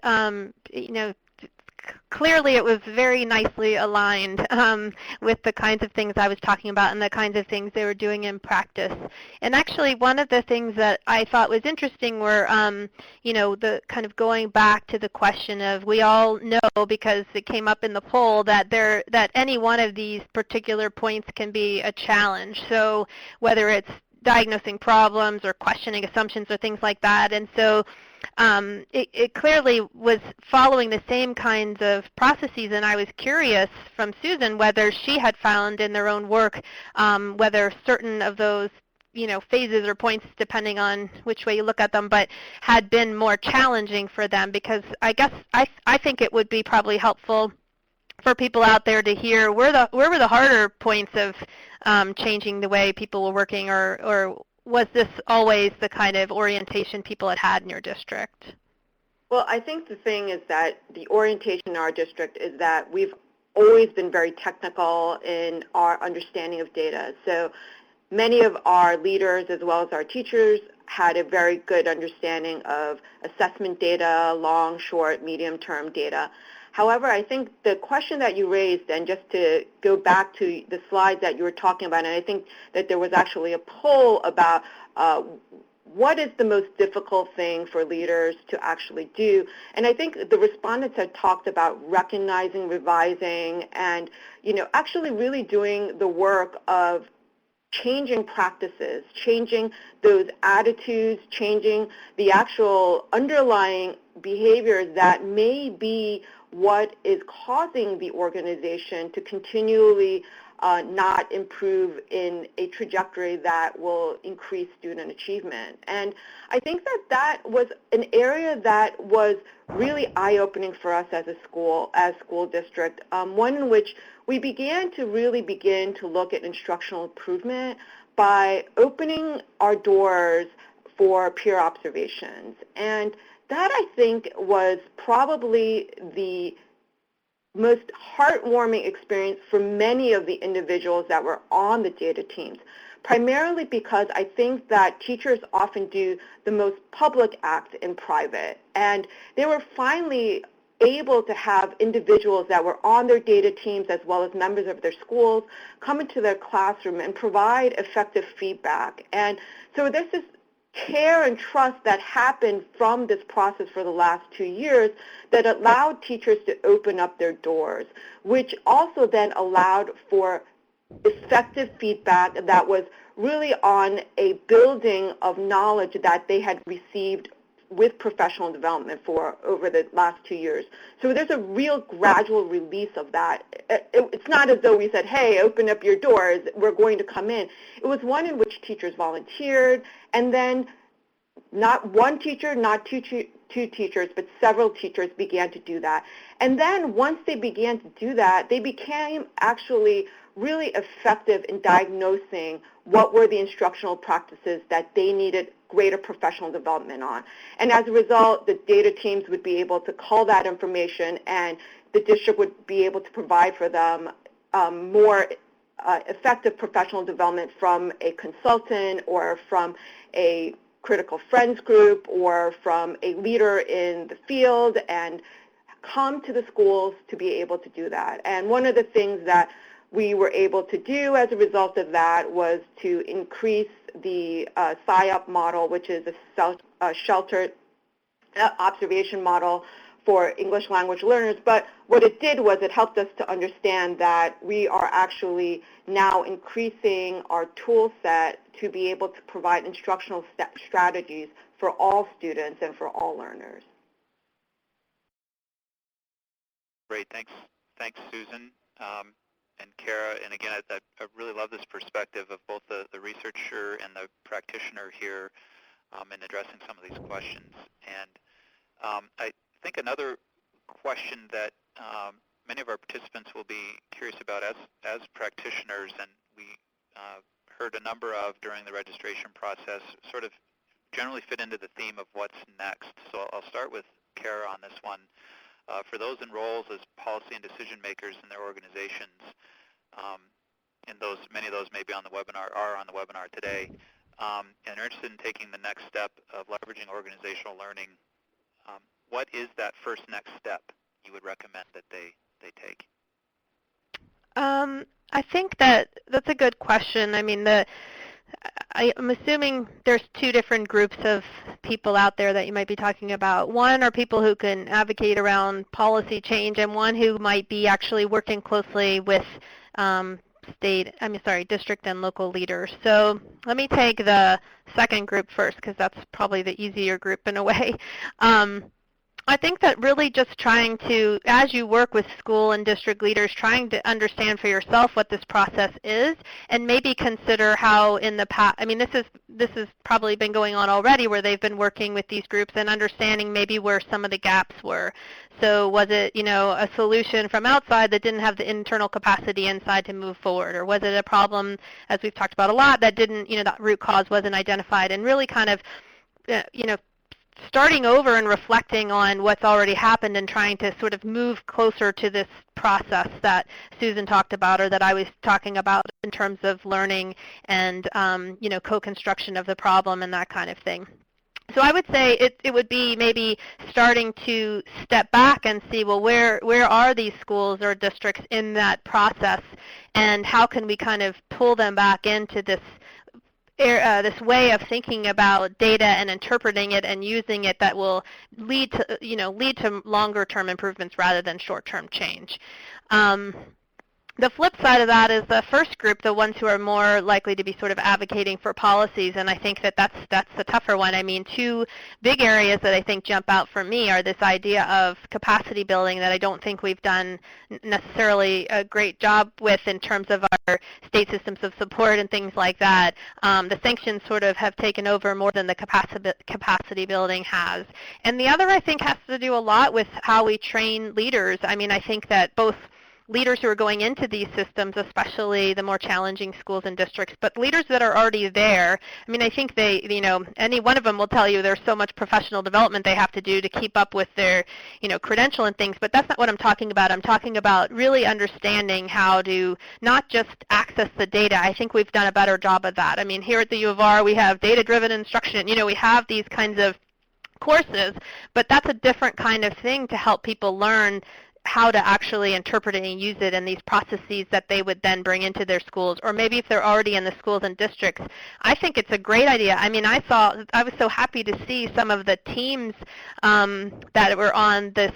clearly it was very nicely aligned with the kinds of things I was talking about and the kinds of things they were doing in practice. And actually, one of the things that I thought was interesting were, the kind of going back to the question of, we all know, because it came up in the poll, that any one of these particular points can be a challenge. So whether it's diagnosing problems or questioning assumptions or things like that. And so it clearly was following the same kinds of processes, and I was curious from Susan whether she had found in their own work whether certain of those phases or points, depending on which way you look at them, but had been more challenging for them, because I guess I think it would be probably helpful for people out there to hear where were the harder points of changing the way people were working, or was this always the kind of orientation people had in your district? Well, I think the thing is that the orientation in our district is that we've always been very technical in our understanding of data. So many of our leaders as well as our teachers had a very good understanding of assessment data, long, short, medium-term data. However, I think the question that you raised, and just to go back to the slides that you were talking about, and I think that there was actually a poll about what is the most difficult thing for leaders to actually do? And I think the respondents had talked about recognizing, revising, and actually really doing the work of changing practices, changing those attitudes, changing the actual underlying behaviors that may be what is causing the organization to continually not improve in a trajectory that will increase student achievement. And I think that that was an area that was really eye-opening for us as a school district, one in which we began to look at instructional improvement by opening our doors for peer observations. And that, I think, was probably the most heartwarming experience for many of the individuals that were on the data teams, primarily because I think that teachers often do the most public act in private. And they were finally able to have individuals that were on their data teams as well as members of their schools come into their classroom and provide effective feedback. And so this is care and trust that happened from this process for the last 2 years that allowed teachers to open up their doors, which also then allowed for effective feedback that was really on a building of knowledge that they had received with professional development for over the last 2 years. So there's a real gradual release of that. It's not as though we said, hey, open up your doors, we're going to come in. It was one in which teachers volunteered, and then not one teacher, not two teachers, but several teachers began to do that. And then once they began to do that, they became actually really effective in diagnosing what were the instructional practices that they needed greater professional development on. And as a result, the data teams would be able to call that information, and the district would be able to provide for them more effective professional development from a consultant or from a critical friends group or from a leader in the field, and come to the schools to be able to do that. And one of the things that we were able to do as a result of that was to increase the SIOP model, which is a sheltered observation model for English language learners. But what it did was it helped us to understand that we are actually now increasing our tool set to be able to provide instructional strategies for all students and for all learners. Great, thanks, Susan. And Kara, and again, I really love this perspective of both the researcher and the practitioner here in addressing some of these questions. And I think another question that many of our participants will be curious about as practitioners, and we heard a number of during the registration process, sort of generally fit into the theme of what's next. So I'll start with Kara on this one. For those in roles as policy and decision makers in their organizations, and many of those may be on the webinar, are on the webinar today, and are interested in taking the next step of leveraging organizational learning, what is that first next step you would recommend that they take? I think that's a good question. I mean, I'm assuming there's two different groups of people out there that you might be talking about. One are people who can advocate around policy change, and one who might be actually working closely with district and local leaders. So let me take the second group first, because that's probably the easier group in a way. I think that really just trying to, as you work with school and district leaders, trying to understand for yourself what this process is, and maybe consider how in the past, I mean, this has probably been going on already, where they've been working with these groups and understanding maybe where some of the gaps were. So was it, a solution from outside that didn't have the internal capacity inside to move forward, or was it a problem, as we've talked about a lot, that didn't, that root cause wasn't identified, and really kind of, starting over and reflecting on what's already happened and trying to sort of move closer to this process that Susan talked about, or that I was talking about in terms of learning and co-construction of the problem and that kind of thing. So I would say it would be maybe starting to step back and see, well, where are these schools or districts in that process, and how can we kind of pull them back into this way of thinking about data and interpreting it and using it that will lead to longer-term improvements rather than short-term change. The flip side of that is the first group, the ones who are more likely to be sort of advocating for policies, and I think that's the tougher one. I mean, two big areas that I think jump out for me are this idea of capacity building that I don't think we've done necessarily a great job with in terms of our state systems of support and things like that. The sanctions sort of have taken over more than the capacity building has. And the other, I think, has to do a lot with how we train leaders. I mean, I think that both leaders who are going into these systems, especially the more challenging schools and districts, but leaders that are already there, I mean, I think they, any one of them will tell you there's so much professional development they have to do to keep up with their, credential and things, but that's not what I'm talking about. I'm talking about really understanding how to not just access the data. I think we've done a better job of that. I mean, here at the U of R, we have data-driven instruction. We have these kinds of courses, but that's a different kind of thing to help people learn how to actually interpret it and use it in these processes that they would then bring into their schools, or maybe if they're already in the schools and districts. I think it's a great idea. I mean, I was so happy to see some of the teams that were on this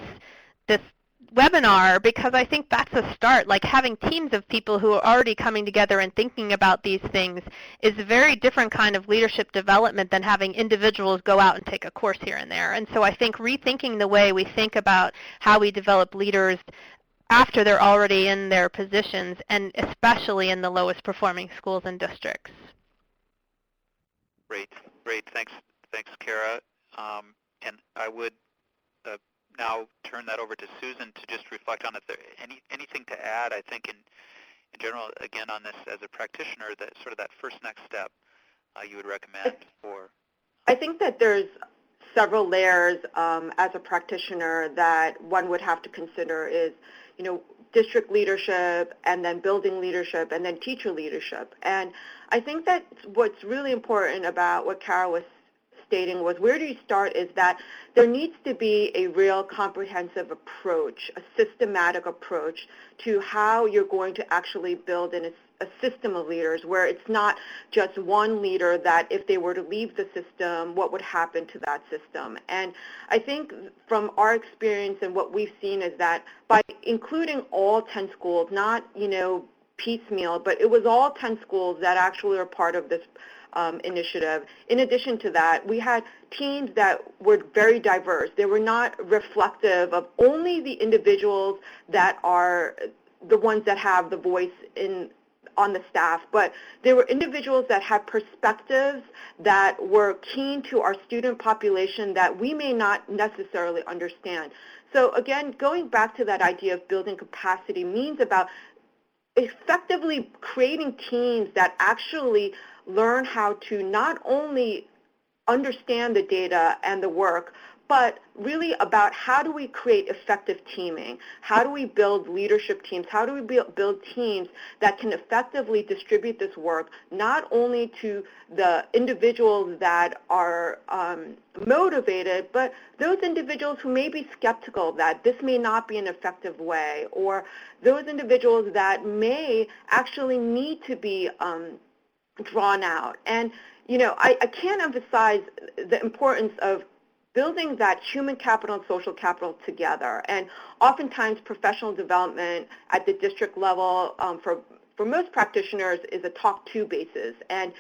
webinar, because I think that's a start. Like, having teams of people who are already coming together and thinking about these things is a very different kind of leadership development than having individuals go out and take a course here and there. And so I think rethinking the way we think about how we develop leaders after they're already in their positions, and especially in the lowest performing schools and districts. Great. Thanks, Kara. And I would now turn that over to Susan to just reflect on if there anything to add. I think in general, again, on this as a practitioner, that sort of that first next step you would recommend for. I think that there's several layers as a practitioner that one would have to consider is, district leadership, and then building leadership, and then teacher leadership. And I think that what's really important about what Kara was stating was, where do you start, is that there needs to be a real comprehensive approach, a systematic approach to how you're going to actually build a system of leaders, where it's not just one leader that if they were to leave the system, what would happen to that system. And I think from our experience and what we've seen is that by including all 10 schools, not piecemeal, but it was all 10 schools that actually are part of this initiative. In addition to that, we had teams that were very diverse. They were not reflective of only the individuals that are the ones that have the voice on the staff, but there were individuals that had perspectives that were keen to our student population that we may not necessarily understand. So again, going back to that idea of building capacity means about effectively creating teams that actually learn how to not only understand the data and the work, but really about how do we create effective teaming? How do we build leadership teams? How do we build teams that can effectively distribute this work not only to the individuals that are motivated, but those individuals who may be skeptical that this may not be an effective way, or those individuals that may actually need to be drawn out. And, I can't emphasize the importance of building that human capital and social capital together. And oftentimes professional development at the district level for most practitioners is a talk to basis, and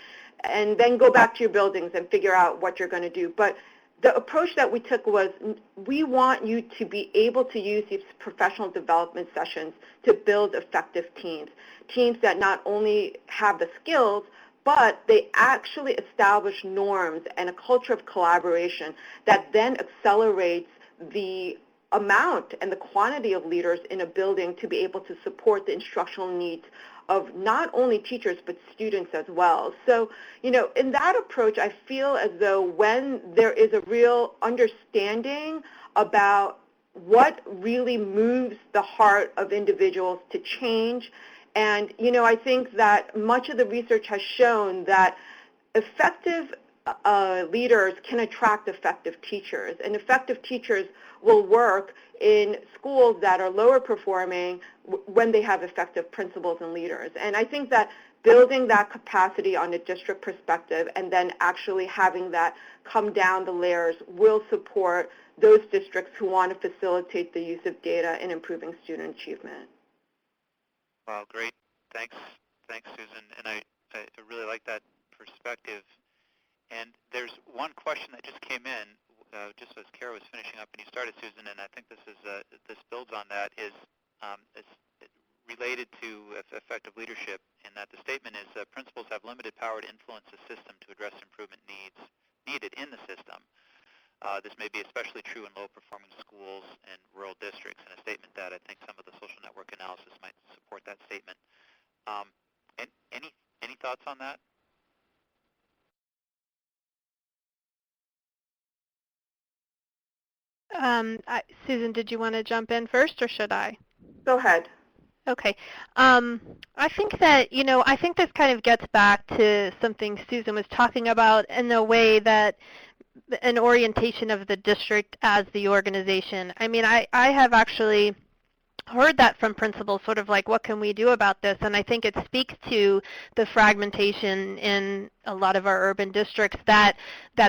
then go back to your buildings and figure out what you're going to do. But the approach that we took was, we want you to be able to use these professional development sessions to build effective teams that not only have the skills, but they actually establish norms and a culture of collaboration that then accelerates the amount and the quantity of leaders in a building to be able to support the instructional needs of not only teachers but students as well. So, in that approach, I feel as though when there is a real understanding about what really moves the heart of individuals to change, and, I think that much of the research has shown that effective leaders can attract effective teachers, and effective teachers will work in schools that are lower performing when they have effective principals and leaders. And I think that building that capacity on a district perspective and then actually having that come down the layers will support those districts who want to facilitate the use of data in improving student achievement. Wow, great. Thanks, Susan. And I really like that perspective. And there's one question that just came in, just as Kara was finishing up, and you started, Susan, and I think this builds on that, is related to effective leadership, in that the statement is principals have limited power to influence the system to address improvement needs needed in the system. This may be especially true in low-performing schools and rural districts, and a statement that I think some of the social network analysis might support that statement. And any thoughts on that? Susan, did you want to jump in first, or should I? Go ahead. Okay. I think that, I think this kind of gets back to something Susan was talking about in the way that an orientation of the district as the organization. I mean, I have actually heard that from principals, sort of like, what can we do about this? And I think it speaks to the fragmentation in a lot of our urban districts that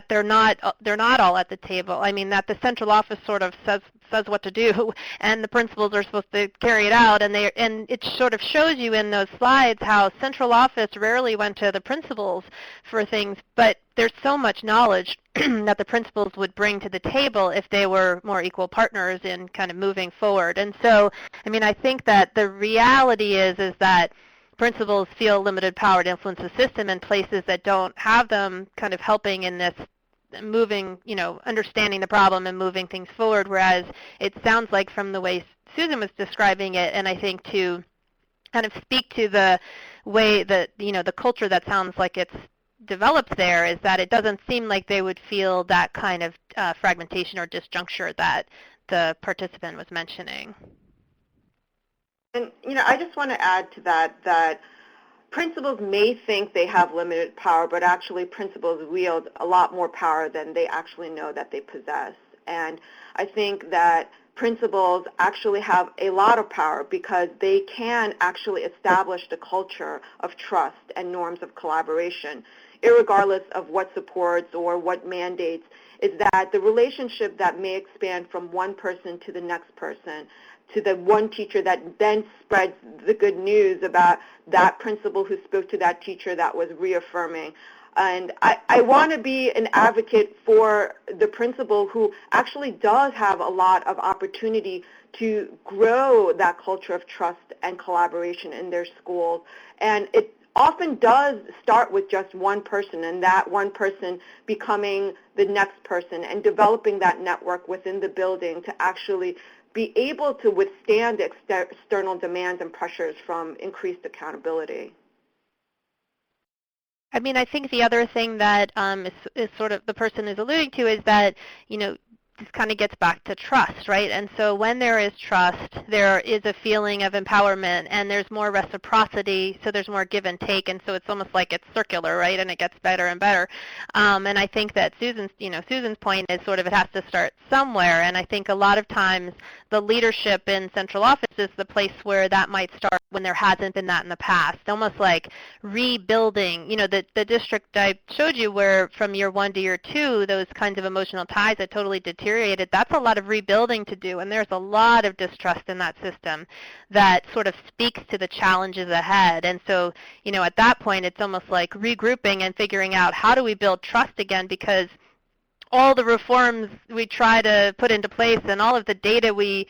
they're not all at the table. I mean, that the central office sort of says what to do, and the principals are supposed to carry it out. And it sort of shows you in those slides how central office rarely went to the principals for things, but there's so much knowledge that the principals would bring to the table if they were more equal partners in kind of moving forward. And so, I mean, I think that the reality is that principals feel limited power to influence the system in places that don't have them kind of helping in this moving, understanding the problem and moving things forward, whereas it sounds like from the way Susan was describing it, and I think to kind of speak to the way that, the culture that sounds like it's developed there, is that it doesn't seem like they would feel that kind of fragmentation or disjuncture that the participant was mentioning. And, I just want to add to that principals may think they have limited power, but actually principals wield a lot more power than they actually know that they possess. And I think that principals actually have a lot of power because they can actually establish the culture of trust and norms of collaboration, irregardless of what supports or what mandates, is that the relationship that may expand from one person to the next person, to the one teacher that then spreads the good news about that principal who spoke to that teacher that was reaffirming. And I want to be an advocate for the principal who actually does have a lot of opportunity to grow that culture of trust and collaboration in their schools. And it often does start with just one person, and that one person becoming the next person and developing that network within the building to actually be able to withstand external demands and pressures from increased accountability. I mean, I think the other thing that is sort of the person is alluding to is that, this kind of gets back to trust, right? And so when there is trust, there is a feeling of empowerment, and there's more reciprocity, so there's more give and take, and so it's almost like it's circular, right? And it gets better and better. And I think that Susan's point is sort of it has to start somewhere, and I think a lot of times the leadership in central office is the place where that might start when there hasn't been that in the past, almost like rebuilding, the district I showed you where from year 1 to year 2, those kinds of emotional ties that totally deteriorated, that's a lot of rebuilding to do, and there's a lot of distrust in that system that sort of speaks to the challenges ahead. And so, at that point, it's almost like regrouping and figuring out how do we build trust again, because all the reforms we try to put into place and all of the data we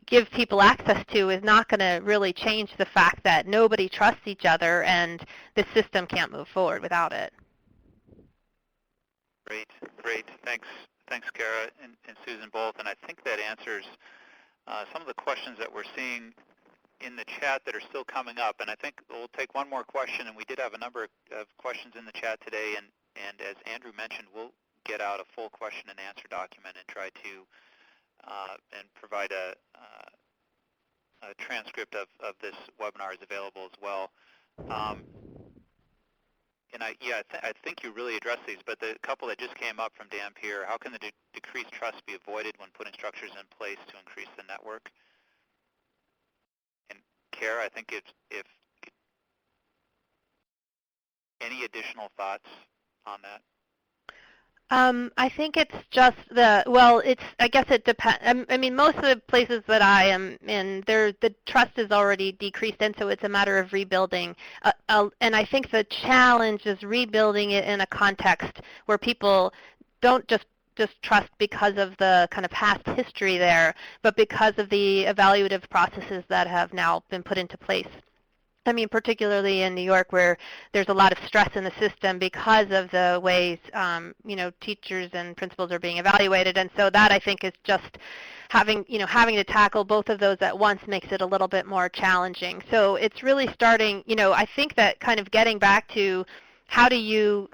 give people access to is not going to really change the fact that nobody trusts each other and the system can't move forward without it. Great. Thanks, Kara and Susan both. And I think that answers some of the questions that we're seeing in the chat that are still coming up, and I think we'll take one more question, and we did have a number of questions in the chat today, and as Andrew mentioned, we'll get out a full question and answer document and try to and provide a transcript of this webinar is available as well. And I think you really addressed these, but the couple that just came up from Dan Pierre, how can the decreased trust be avoided when putting structures in place to increase the network? And Kara, I think if any additional thoughts on that? I think it's just I guess it depends. I mean, most of the places that I am in, the trust is already decreased, and so it's a matter of rebuilding. And I think the challenge is rebuilding it in a context where people don't just trust because of the kind of past history there, but because of the evaluative processes that have now been put into place. I mean, particularly in New York, where there's a lot of stress in the system because of the ways, teachers and principals are being evaluated. And so that, I think, is just having to tackle both of those at once makes it a little bit more challenging. So it's really starting, I think that kind of getting back to how do you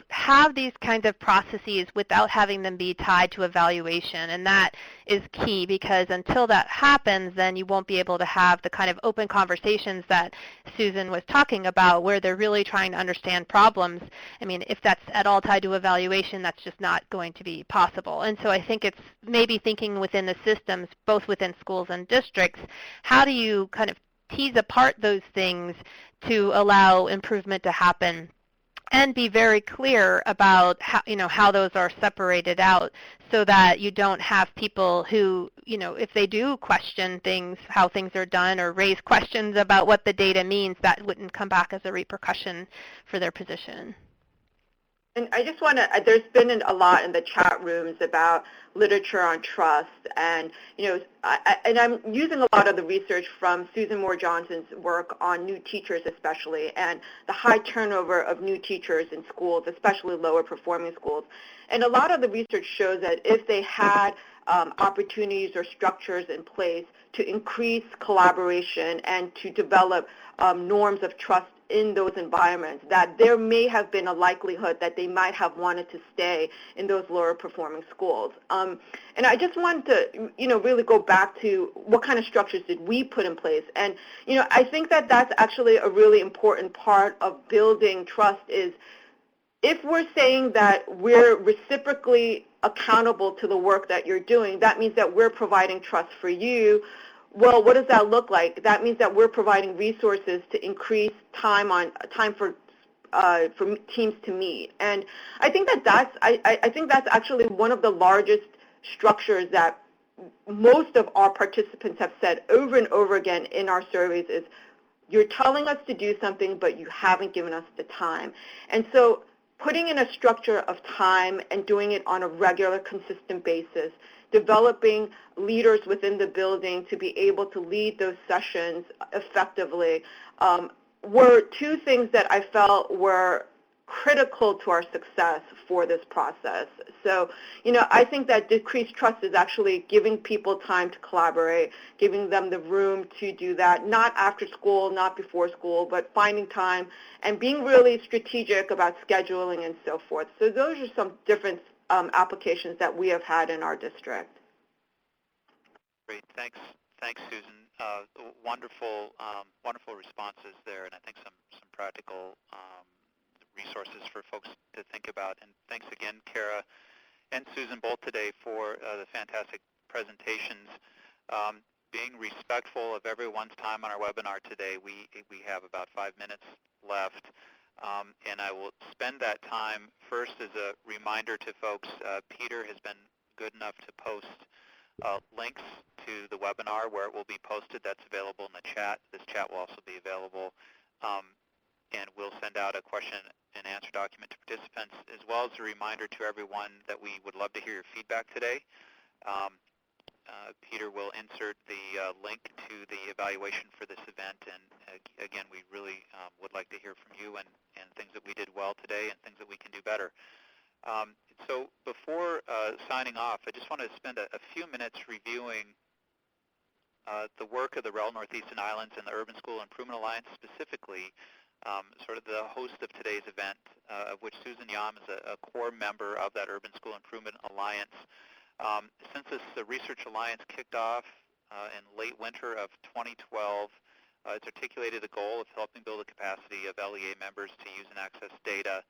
have these kinds of processes without having them be tied to evaluation? And that is key, because until that happens, then you won't be able to have the kind of open conversations that Susan was talking about, where they're really trying to understand problems. I mean, if that's at all tied to evaluation, that's just not going to be possible. And so I think it's maybe thinking within the systems, both within schools and districts, how do you kind of tease apart those things to allow improvement to happen, and be very clear about how those are separated out, so that you don't have people who, if they do question things, how things are done, or raise questions about what the data means, that wouldn't come back as a repercussion for their position. And I just want to, there's been a lot in the chat rooms about literature on trust, and I'm using a lot of the research from Susan Moore Johnson's work on new teachers especially, and the high turnover of new teachers in schools, especially lower performing schools. And a lot of the research shows that if they had opportunities or structures in place to increase collaboration and to develop norms of trust in those environments, that there may have been a likelihood that they might have wanted to stay in those lower performing schools. And I just wanted to, really go back to what kind of structures did we put in place. And, I think that that's actually a really important part of building trust, is if we're saying that we're reciprocally accountable to the work that you're doing, that means that we're providing trust for you. Well, what does that look like? That means that we're providing resources to increase time for teams to meet. And I think that's actually one of the largest structures that most of our participants have said over and over again in our surveys is, you're telling us to do something, but you haven't given us the time. And so putting in a structure of time and doing it on a regular, consistent basis, developing leaders within the building to be able to lead those sessions effectively, were two things that I felt were critical to our success for this process. So, I think that decreased trust is actually giving people time to collaborate, giving them the room to do that, not after school, not before school, but finding time and being really strategic about scheduling and so forth. So those are some different applications that we have had in our district. Great, thanks, Susan. Wonderful responses there, and I think some practical resources for folks to think about. And thanks again, Kara and Susan, both today for the fantastic presentations. Being respectful of everyone's time on our webinar today, we have about 5 minutes left. And I will spend that time first as a reminder to folks. Peter has been good enough to post links to the webinar where it will be posted. That's available in the chat. This chat will also be available. And we'll send out a question and answer document to participants, as well as a reminder to everyone that we would love to hear your feedback today. Peter will insert the link to the evaluation for this event, and again, we really would like to hear from you and things that we did well today and things that we can do better. So before signing off, I just want to spend a few minutes reviewing the work of the REL Northeastern Islands and the Urban School Improvement Alliance specifically, sort of the host of today's event, of which Susan Yom is a core member of that Urban School Improvement Alliance. Since this Research Alliance kicked off in late winter of 2012, it's articulated a goal of helping build the capacity of LEA members to use and access data.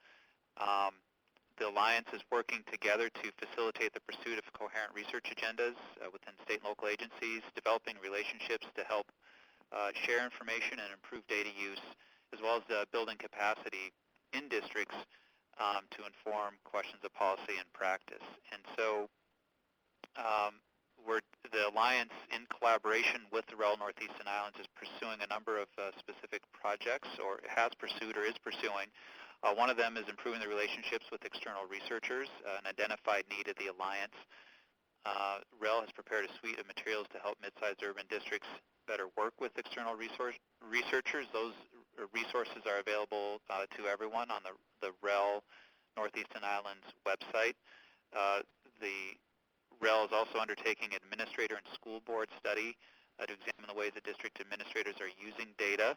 The Alliance is working together to facilitate the pursuit of coherent research agendas within state and local agencies, developing relationships to help share information and improve data use, as well as building capacity in districts to inform questions of policy and practice. And so the Alliance, in collaboration with the REL Northeastern Islands, is pursuing a number of specific projects, or has pursued or is pursuing. One of them is improving the relationships with external researchers, an identified need of the Alliance. REL has prepared a suite of materials to help mid-sized urban districts better work with external researchers. Those resources are available to everyone on the REL Northeastern Islands website. The REL is also undertaking an administrator and school board study to examine the ways that district administrators are using data,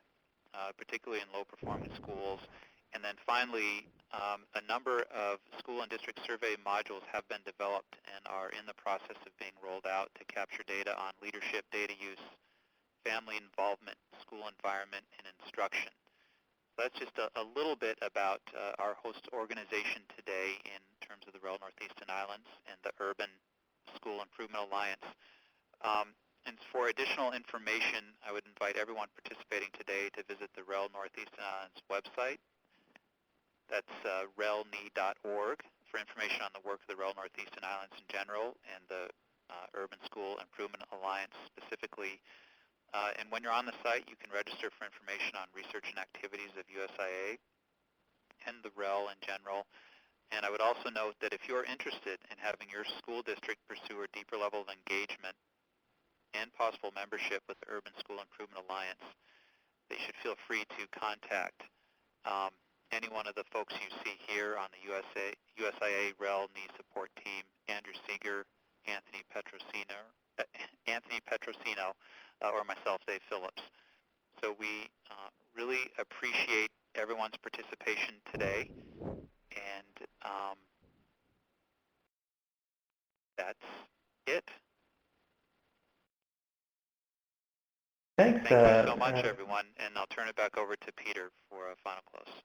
particularly in low-performing schools. And then finally, a number of school and district survey modules have been developed and are in the process of being rolled out to capture data on leadership, data use, family involvement, school environment, and instruction. So that's just a little bit about our host organization today in terms of the REL Northeastern Islands and the Urban School Improvement Alliance. And for additional information, I would invite everyone participating today to visit the REL Northeastern Islands website. That's relne.org for information on the work of the REL Northeastern Islands in general and the Urban School Improvement Alliance specifically. And when you're on the site, you can register for information on research and activities of USIA and the REL in general. And I would also note that if you're interested in having your school district pursue a deeper level of engagement and possible membership with the Urban School Improvement Alliance, they should feel free to contact any one of the folks you see here on the USIA REL NE support team, Andrew Seeger, Anthony Petrosino, or myself, Dave Phillips. So we really appreciate everyone's participation today, and that's it. Thanks. Thank you so much, everyone, and I'll turn it back over to Peter for a final close.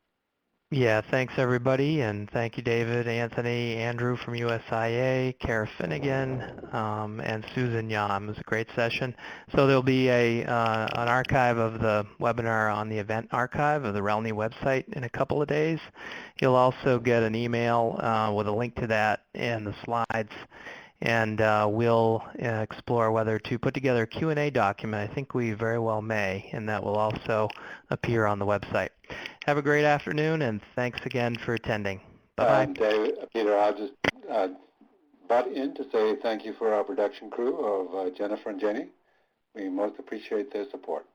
Yeah, thanks everybody, and thank you David, Anthony, Andrew from USIA, Kara Finnigan, and Susan Yom. It was a great session. So there'll be an archive of the webinar on the event archive of the RELNE website in a couple of days. You'll also get an email with a link to that and the slides, and we'll explore whether to put together a Q&A document. I think we very well may, and that will also appear on the website. Have a great afternoon, and thanks again for attending. Bye-bye. David, Peter, I'll just butt in to say thank you for our production crew of Jennifer and Jenny. We most appreciate their support.